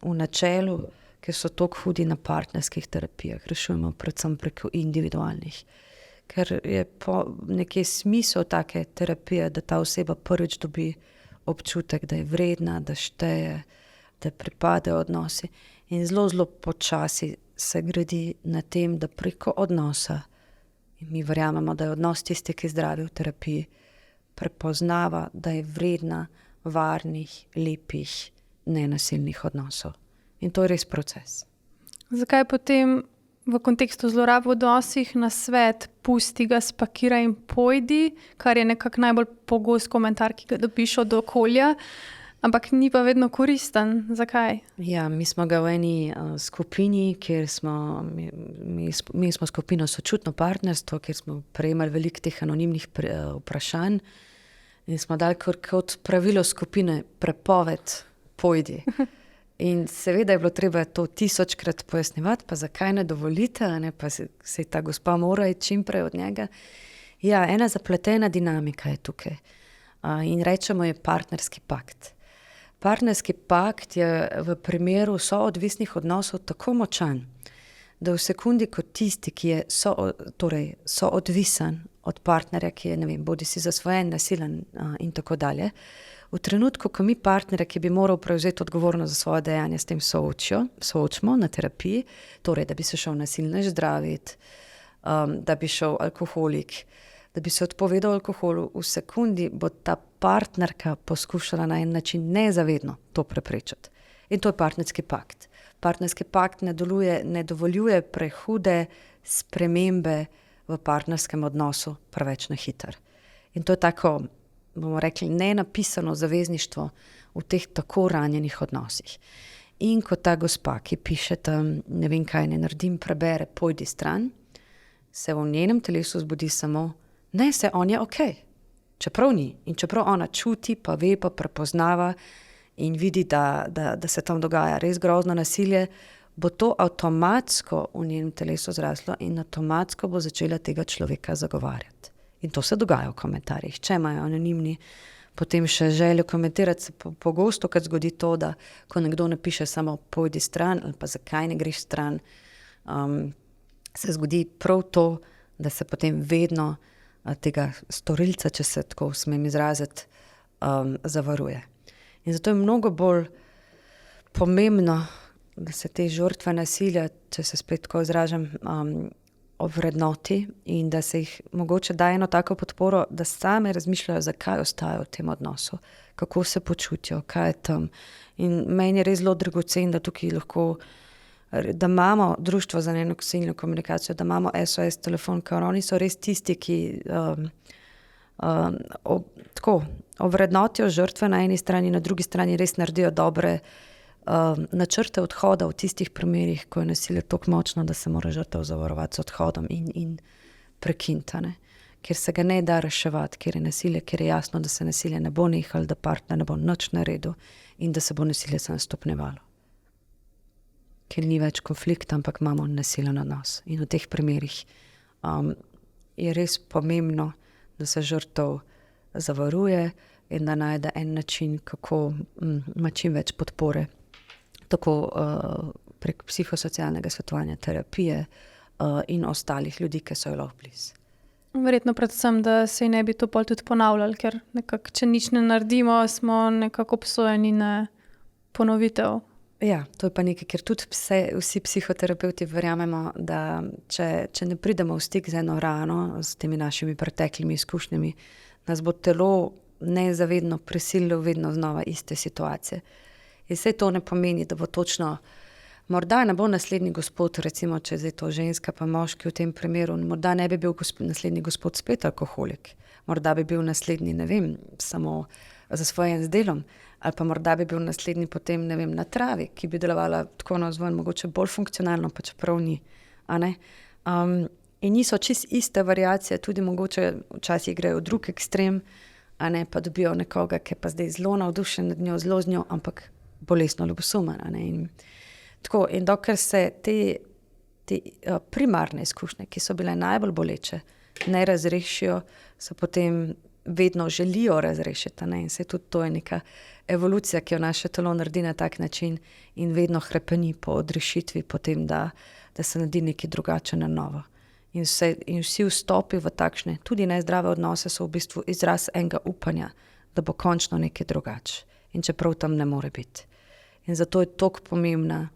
v načelu, ker so toliko hudi na partnerskih terapijah. Rešujemo predvsem preko individualnih. Ker je nekje smisel take terapije, da ta oseba prvič dobi občutek, da je vredna, da šteje, da pripadajo odnosi. In zelo, zelo počasi se gradi na tem, da preko odnosa, in mi verjamemo, da je odnos tisti, ki zdravi v terapiji, prepoznava, da je vredna varnih, lepih, nenasilnih odnosov. In to je res proces. Zakaj potem v kontekstu zlorab v odnosih na svet pusti ga, spakiraj in pojdi, kar je nekako najbolj pogost komentar, ki ga dobiš od okolja, ampak ni pa vedno koristen. Zakaj? Ja, mi smo ga v eni skupini, kjer smo, mi smo skupino Sočutno partnerstvo, kjer smo prejemali veliko teh anonimnih vprašanj in smo dali kot pravilo skupine prepoved pojdi. In seveda je bilo treba to 1000-krat pojasnjevati, pa zakaj ne dovolite, pa se ta gospa mora iti čim prej od njega. Ja, ena zapletena dinamika je tukaj. In rečemo je partnerski pakt. Partnerski pakt je v primeru soodvisnih odnosov tako močan, da v sekundi, ko tisti, ki je soodvisen od partnerja, ki je, ne vem, bodisi zasvojen, nasilen in tako dalje, v trenutku, ko mi partnerja, ki bi moral prevzeti odgovornost za svoje dejanje, s tem soočimo na terapiji, torej, da bi se šel nasilnež zdraviti, da bi šel alkoholik, da bi se odpovedal alkoholu, v sekundi bo ta partnerka poskušala na en način nezavedno to preprečiti. In to je partnerski pakt. Partnerski pakt ne dovoljuje prehude spremembe v partnerskem odnosu preveč na hitro. In to je tako, bomo rekli, nenapisano zavezništvo v teh tako ranjenih odnosih. In ko ta gospa, ki piše tam, ne vem kaj ne naredim, prebere, pojdi stran, se v njenem telesu zbudi samo, ne, se on je okej. Čeprav ni. In čeprav ona čuti, pa ve, pa prepoznava in vidi, da se tam dogaja res grozno nasilje, bo to avtomatsko v njenem telesu zraslo in avtomatsko bo začela tega človeka zagovarjati. In to se dogaja v komentarjih. Če imajo anonimni potem še željo komentirati, se pogosto kad zgodi to, da ko nekdo napiše samo pojdi stran ali pa zakaj ne greš stran, se zgodi prav to, da se potem vedno tega storilca, če se tako smem izraziti, zavaruje. In zato je mnogo bolj pomembno, da se te žrtve nasilja, če se spet tako izražam, ovrednoti in da se jih mogoče daje eno tako podporo, da same razmišljajo, zakaj ostajajo v tem odnosu, kako se počutijo, kaj je tam. In meni je res zelo dragocen, da tukaj lahko, da imamo Društvo za nenasilno komunikacijo, da imamo SOS telefon, ker oni so res tisti, ki tako ovrednotijo žrtve na eni strani, na drugi strani res naredijo dobre načrte odhoda v tistih primerih, ko je nasilje toliko močno, da se mora žrtev zavarovati z odhodom in prekiniti, ker se ga ne da reševati, ker je nasilje, ker je jasno, da se nasilje ne bo nehalo, da partner ne bo nič naredil in da se bo nasilje samo stopnjevalo. ker ni več konflikta, ampak imamo nasilen odnos. In v teh primerih je res pomembno, da se žrtev zavaruje in da najde en način, kako ima čim več podpore, tako prek psihosocialnega svetovanja, terapije in ostalih ljudi, ki so jo lahko blizu. Verjetno predvsem, da se ne bi to pol tudi ponavljali, ker nekako, če nič ne naredimo, smo nekako obsojeni na ponovitev. Ja, to je pa nekaj, ker tudi vsi psihoterapevti verjamemo, da če ne pridemo v stik z eno rano, s temi našimi preteklimi izkušnjami, nas bo telo nezavedno prisililo vedno znova iste situacije. In vse to ne pomeni, da bo točno, morda ne bo naslednji gospod, recimo, če je to ženska pa moški v tem primeru, morda ne bi bil naslednji gospod spet alkoholik, morda bi bil naslednji, ne vem, samo zasvojen z delom, ali pa morda bi bil naslednji potem, ne vem, na travi, ki bi delovala tako navzven, mogoče bolj funkcionalno, pa čeprav ni. A ne? In niso čist iste variacije, tudi mogoče včasih grejo v drug ekstrem, a ne, pa dobijo nekoga, ki je pa zdaj zelo navdušen nad njo, zelo z njo, ampak bolestno ljubosumen. In dokler se te primarne izkušnje, ki so bile najbolj boleče, ne razrešijo, se potem vedno želijo razrešiti. In se tudi to je neka evolucija, ki jo naše telo naredi na tak način in vedno hrepeni po odrešitvi, potem, da se naredi nekaj drugače na novo. In vsi vstopi v takšne, tudi nezdrave odnose so v bistvu izraz enega upanja, da bo končno nekaj drugače. In čeprav tam ne more biti. In zato je toliko pomembna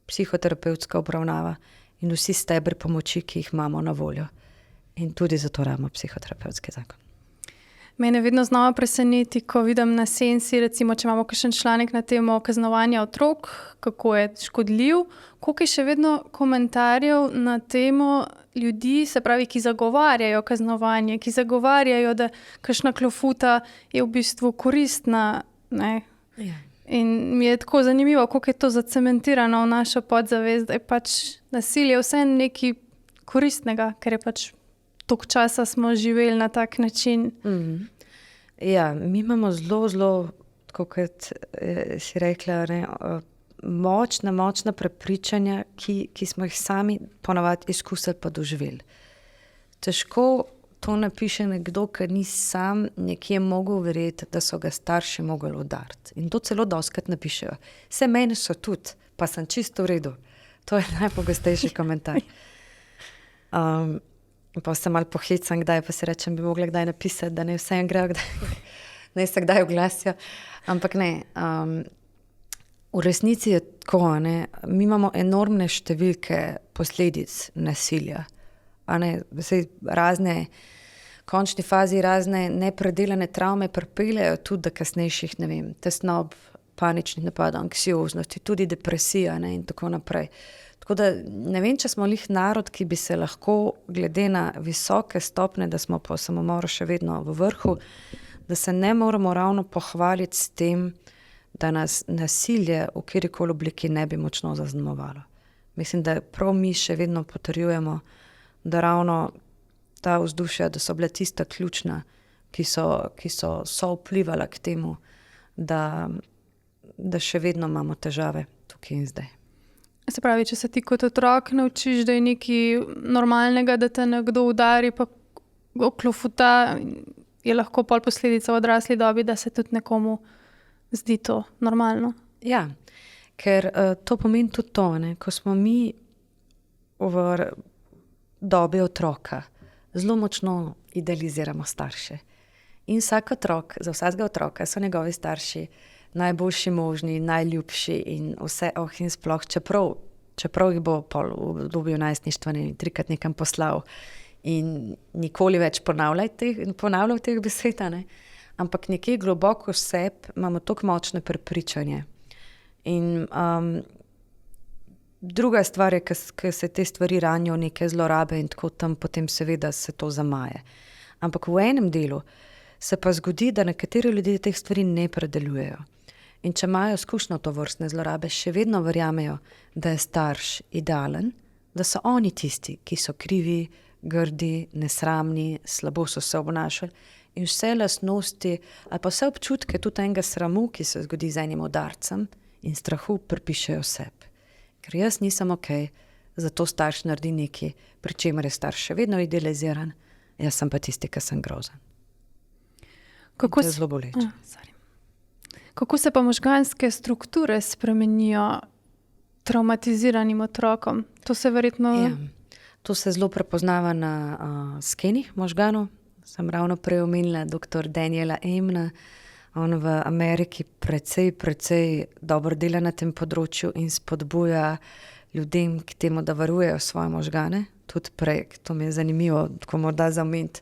psihoterapevtska obravnava in vsi stebri pomoči, ki jih imamo na voljo. In tudi zato rabimo psihoterapevtski zakon. Mene vedno znova preseneti, ko vidim na Sensi, recimo, če imamo kakšen članek na temo kaznovanja otrok, kako je škodljiv, koliko je še vedno komentarjev na temo ljudi, se pravi, ki zagovarjajo kaznovanje, ki zagovarjajo, da kakšna klofuta je v bistvu koristna. Ne? Ja. In mi je tako zanimivo, koliko je to zacementirano v našo podzavest, da je pač nasilje vse nekaj koristnega, ker je pač toliko časa smo živeli na tak način. Ja, mi imamo zelo, tako kot si rekla, močna prepričanja, ki smo jih sami ponavadi izkusili pa doživeli. Težko to napiše nekdo, ki ni sam nekje mogel verjeti, da so ga starši mogli udariti. In to celo dostikrat napišejo. Vse meni so tudi, pa sem čisto v redu. To je najpogostejši komentar. Pa se malo pohecam, kdaj pa si rečem, bi mogla kdaj napisati, da ne vsem grejo, ne se kdaj oglasijo. Ampak ne, v resnici je tako, ne, mi imamo enormne številke posledic nasilja. Razne, v končni fazi razne nepredelane travme pripeljejo tudi do kasnejših, ne vem, tesnob, paničnih napadov, anksioznosti, tudi depresija, ne, in tako naprej. Tako da ne vem, če smo lih narod, ki bi se lahko glede na visoke stopnje, da smo po samomoru še vedno v vrhu, da se ne moramo ravno pohvaliti s tem, da nas nasilje v kjerikoli obliki ne bi močno zaznamovalo. Mislim, da prav mi še vedno potrjujemo, da ravno ta vzdušja, da so bile tista ključna, ki so vplivala k temu, da še vedno imamo težave tukaj in zdaj. Se pravi, če se ti kot otrok naučiš, da je nekaj normalnega, da te nekdo udari, pa oklofuta, je lahko pol posledica v odrasli dobi, da se tudi nekomu zdi to normalno. Ja, ker to pomeni tudi to, ne? Ko smo mi v dobi otroka, zelo močno idealiziramo starše. In vsak otrok, za vsakega otroka so njegovi starši najboljši možni, najljubši in vse in sploh, čeprav jih bo pol v obdobju najstništva trikrat nekam poslal in nikoli več ponavljal teh besed, ne? Ampak nekje globoko v sebi imamo tako močne prepričanje. In druga stvar je, ko se te stvari ranijo, neke zlorabe in tako tam potem seveda se to zamaje. Ampak v enem delu se pa zgodi, da nekateri ljudje teh stvari ne predelujejo. In če imajo izkušnjo tovrstne zlorabe, še vedno verjamejo, da je starš idealen, da so oni tisti, ki so krivi, grdi, nesramni, slabo so se obnašali in vse lastnosti ali pa vse občutke tudi enega sramu, ki se zgodi z enim udarcem in strahu, pripišejo sebi. ker jaz nisem ok, zato starš naredi nekaj, pri čemer je starš še vedno idealiziran, jaz sem pa tisti, ki sem grozen. Kako To je zelo boleče. sorry. Kako se pa možganske strukture spremenijo travmatiziranim otrokom? To se verjetno... Ja. To se zelo prepoznava na skenih možganov. Sem ravno prej omenila dr. Daniela Amena. On v Ameriki precej dobro dela na tem področju in spodbuja ljudem k temu, da varujejo svoje možgane. Tudi prek, to mi je zanimivo, tako morda za omeniti,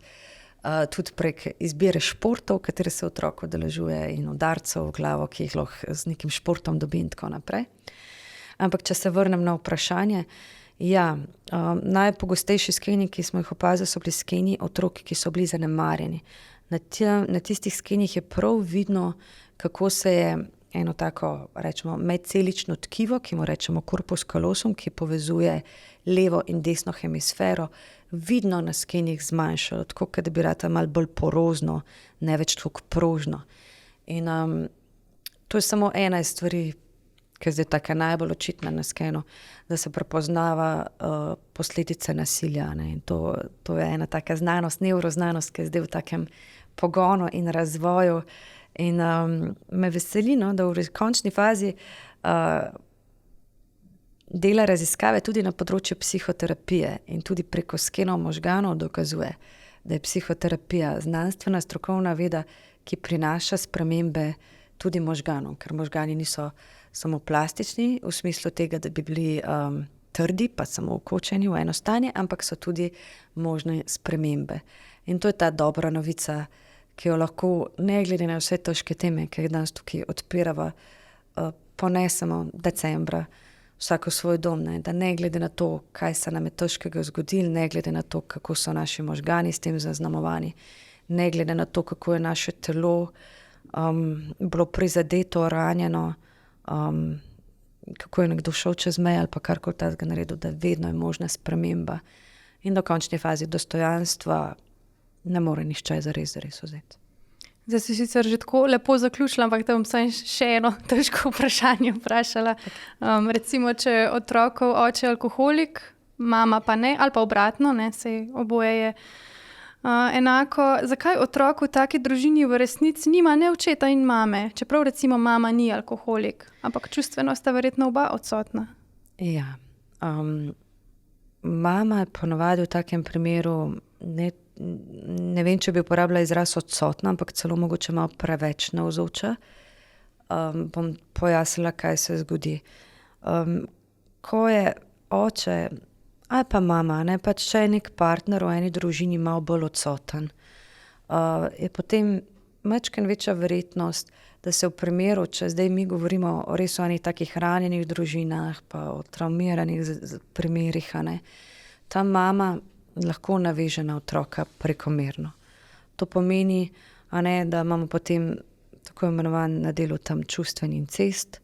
tudi prek izbire športov, katere se otrok udeležuje, in udarcev v glavo, ki jih lahko z nekim športom dobi in tako naprej. Ampak če se vrnem na vprašanje, ja, najpogostejši skeni, ki smo jih opazili, so bili skeni otrok, ki so bili zanemarjeni. Na tistih skenih je prav vidno, kako se je eno tako, rečemo, medcelično tkivo, ki mu rečemo corpus callosum, ki povezuje levo in desno hemisfero, vidno na skenih zmanjšalo, tako da bi rata malo bolj porozno, ne več tako prožno. In to je samo ena iz stvari, ki je zdaj taka najbolj očitna na skenu, da se prepoznava posledice nasilja. Ne? In to je ena taka znanost, nevroznanost, ki je zdaj v takem pogonu in razvoju. In me veseli, no, da v končni fazi dela raziskave tudi na področju psihoterapije in tudi preko skenov možganov dokazuje, da je psihoterapija znanstvena, strokovna veda, ki prinaša spremembe tudi možganov, ker možgani niso samo plastični v smislu tega, da bi bili trdi, pa samo vkočeni v eno stanje, ampak so tudi možne spremembe. In to je ta dobra novica, ki jo lahko, ne glede na vse težke teme, ki jih danes tukaj odpirava, ponesemo decembra vsako svoj dom, ne? Da ne glede na to, kaj se nam je težkega zgodilo, ne glede na to, kako so naši možgani s tem zaznamovani, ne glede na to, kako je naše telo bilo prizadeto, ranjeno, kako je nekdo šel čez mejo ali pa karkoli takega naredil, da vedno je možna sprememba. In do končne fazi dostojanstva ne more nihče zares vzeti. Zdaj si sicer že tako lepo zaključila, ampak te bom samo še eno težko vprašanje vprašala. Recimo, če je otrokov oče alkoholik, mama pa ne, ali pa obratno, ne, saj oboje je enako. Zakaj otrok v taki družini v resnici nima ne očeta in mame, čeprav recimo mama ni alkoholik, ampak čustveno sta verjetno oba odsotna? Ja, mama je ponavadi v takem primeru ne vem, če bi uporabila izraz odsotna, ampak celo mogoče malo preveč navzoča. Bom pojasnila, kaj se zgodi. Ko je oče ali pa mama, ne, pač če je nek partner v eni družini malo bolj odsoten, je potem majčkeno večja verjetnost, da se v primeru, če zdaj mi govorimo o res o enih takih ranjenih družinah, pa o travmiranih primerih, a ne, ta mama lahko naveže na otroka prekomerno. To pomeni, a ne, da imamo potem tako imenovan na delu tam čustveni incest.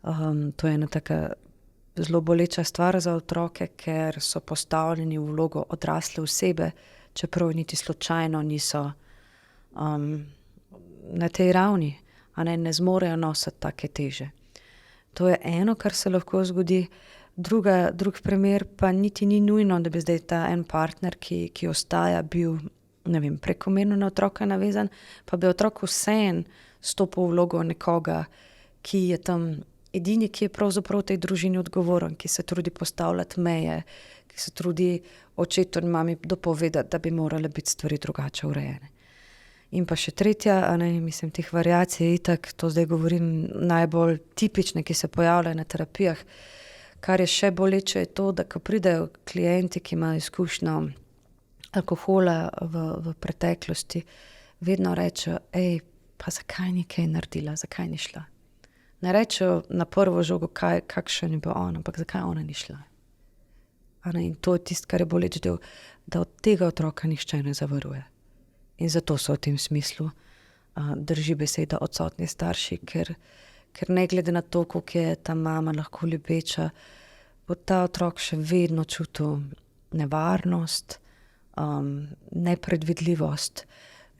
To je ena taka zelo boleča stvar za otroke, ker so postavljeni v vlogo odrasle osebe, čeprav niti slučajno niso na tej ravni, a ne zmorejo nositi take teže. To je eno, kar se lahko zgodi. Drug primer pa niti ni nujno, da bi zdaj ta en partner, ki ostaja, bil, ne vem, prekomerno na otroka navezan, pa bi otrok vseeno stopil v vlogo nekoga, ki je tam edini, ki je pravzaprav v tej družini odgovoren, ki se trudi postavljati meje, ki se trudi očetu in mami dopovedati, da bi morale biti stvari drugače urejene. In pa še tretja, a ne, mislim, teh variacij je itak, to zdaj govorim najbolj tipične, ki se pojavljajo na terapijah. Kar je še boleče, je to, da ko pridejo klienti, ki imajo izkušnjo alkohola v preteklosti, vedno rečejo, pa zakaj ni kaj naredila, zakaj ni šla. Ne rečejo na prvo žogo, kakšen je bil on, ampak zakaj ona ni šla. In to je tisto, kar je boleč del, da od tega otroka nihče ne zavaruje. In zato so v tem smislu drži beseda odsotni starši, ker ne glede na to, koliko je ta mama lahko ljubeča, bo ta otrok še vedno čutil nevarnost, nepredvidljivost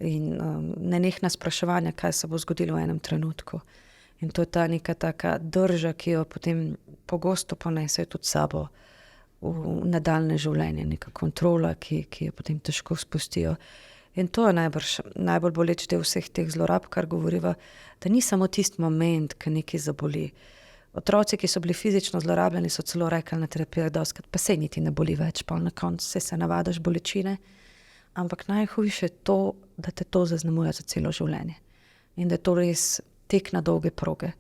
in nenehna spraševanja, kaj se bo zgodilo v enem trenutku. In to je ta neka taka drža, ki jo potem pogosto ponesejo tudi s sabo v nadaljne življenje, neka kontrola, ki jo potem težko spustijo. In to je najbolj boleč del vseh teh zlorab, kar govoriva, da ni samo tisti moment, ki nekaj zaboli. Otroci, ki so bili fizično zlorabljeni, so celo rekli na terapijah dostikrat, pa sej niti ne boli več, pa na koncu se navadiš bolečine. Ampak najhujše je to, da te to zaznamuje za celo življenje. In da je to res tek na dolge proge.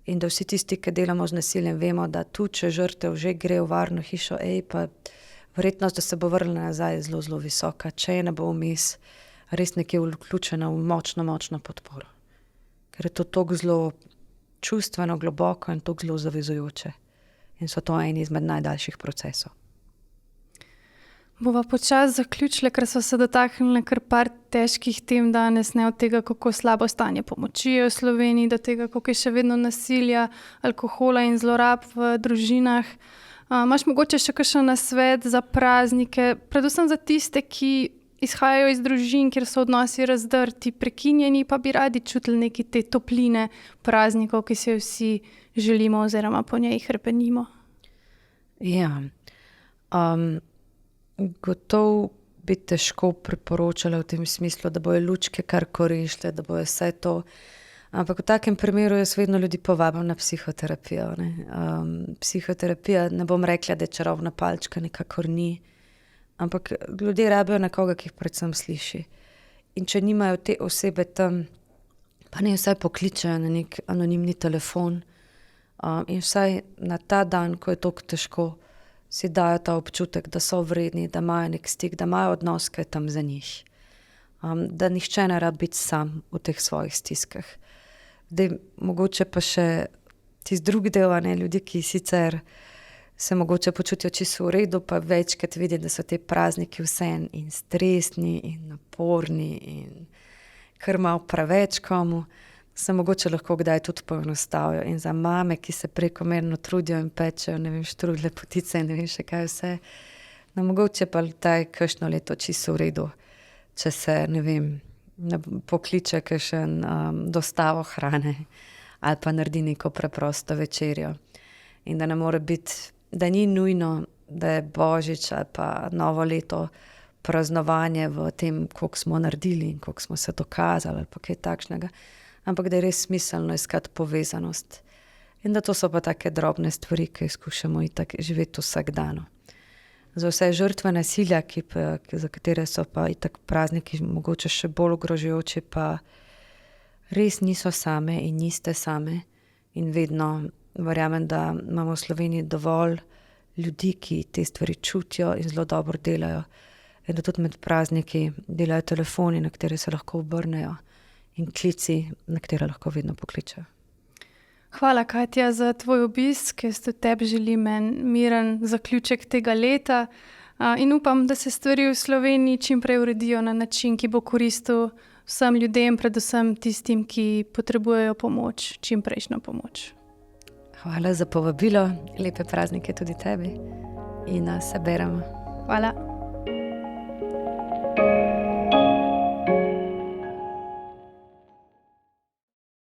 In da vsi tisti, ki delamo z nasiljem, vemo, da tudi če žrtev že gre v varno hišo, pa verjetnost, da se bo vrnila nazaj, je zelo, zelo visoka, če ne bo vmes res nekje vključena v močno podporo. Ker je to tako zelo čustveno, globoko in tako zelo zavezujoče. In so to eni izmed najdaljših procesov. Bova počasi zaključili, ker so se dotaknili kar par težkih tem danes, ne od tega, kako slabo stanje pomoči je v Sloveniji, do tega, koliko je še vedno nasilja, alkohola in zlorab v družinah. Imaš mogoče še kakšen nasvet za praznike, predvsem za tiste, ki izhajajo iz družin, kjer so odnosi razdrti, prekinjeni, pa bi radi čutili neke te topline praznikov, ki si jo vsi želimo oziroma po njej hrepenimo? Ja, gotovo bi težko priporočala v tem smislu, da bojo lučke kar koristile, da bojo vse to. Ampak v takem primeru jaz vedno ljudi povabim na psihoterapijo. Psihoterapija, ne bom rekla, da je čarobna palčka, nikakor ni. Ampak ljudje rabijo nekoga, ki jih predvsem sliši. In če nimajo te osebe tam, pa ne vsaj pokličejo na nek anonimni telefon. In vsaj na ta dan, ko je toliko težko, si dajo ta občutek, da so vredni, da imajo nek stik, da imajo odnos, ki je tam za njih. Da nihče ne rabi biti sam v teh svojih stiskah. Mogoče pa še tisti drugi del, ljudi, ki sicer se mogoče počutijo čisto v redu, pa večkrat vidim, da so te prazniki vseeno in stresni in naporni in kar malo preveč komu, se mogoče lahko kdaj tudi poenostavijo. In za mame, ki se prekomerno trudijo in pečejo, ne vem, štrudle, potice in ne vem še kaj vse, mogoče pa taj kakšno leto čisto v redu, če se, ne vem, pokliče kakšen dostavo hrane ali pa naredi neko preprosto večerjo. In da ne more biti, da ni nujno, da je Božič ali pa novo leto praznovanje v tem, koliko smo naredili in koliko smo se dokazali ali pa kaj takšnega, ampak da je res smiselno iskati povezanost. In da to so pa take drobne stvari, ki skušamo itak živeti vsak dan. Za vse žrtve nasilja, za katere so pa itak prazniki mogoče še bolj ogrožajoči, pa res niso same in niste same. In vedno verjamem, da imamo v Sloveniji dovolj ljudi, ki te stvari čutijo in zelo dobro delajo. In da tudi med prazniki delajo telefoni, na katere se lahko obrnejo, in klici, na katere lahko vedno pokličejo. Hvala, Katja, za tvoj obisk. Jaz tudi tebi želim en miren zaključek tega leta in upam, da se stvari v Sloveniji čim prej uredijo na način, ki bo koristil vsem ljudem, predvsem tistim, ki potrebujejo pomoč, čim prejšnjo pomoč. Hvala za povabilo, lepe praznike tudi tebi in se beremo. Hvala.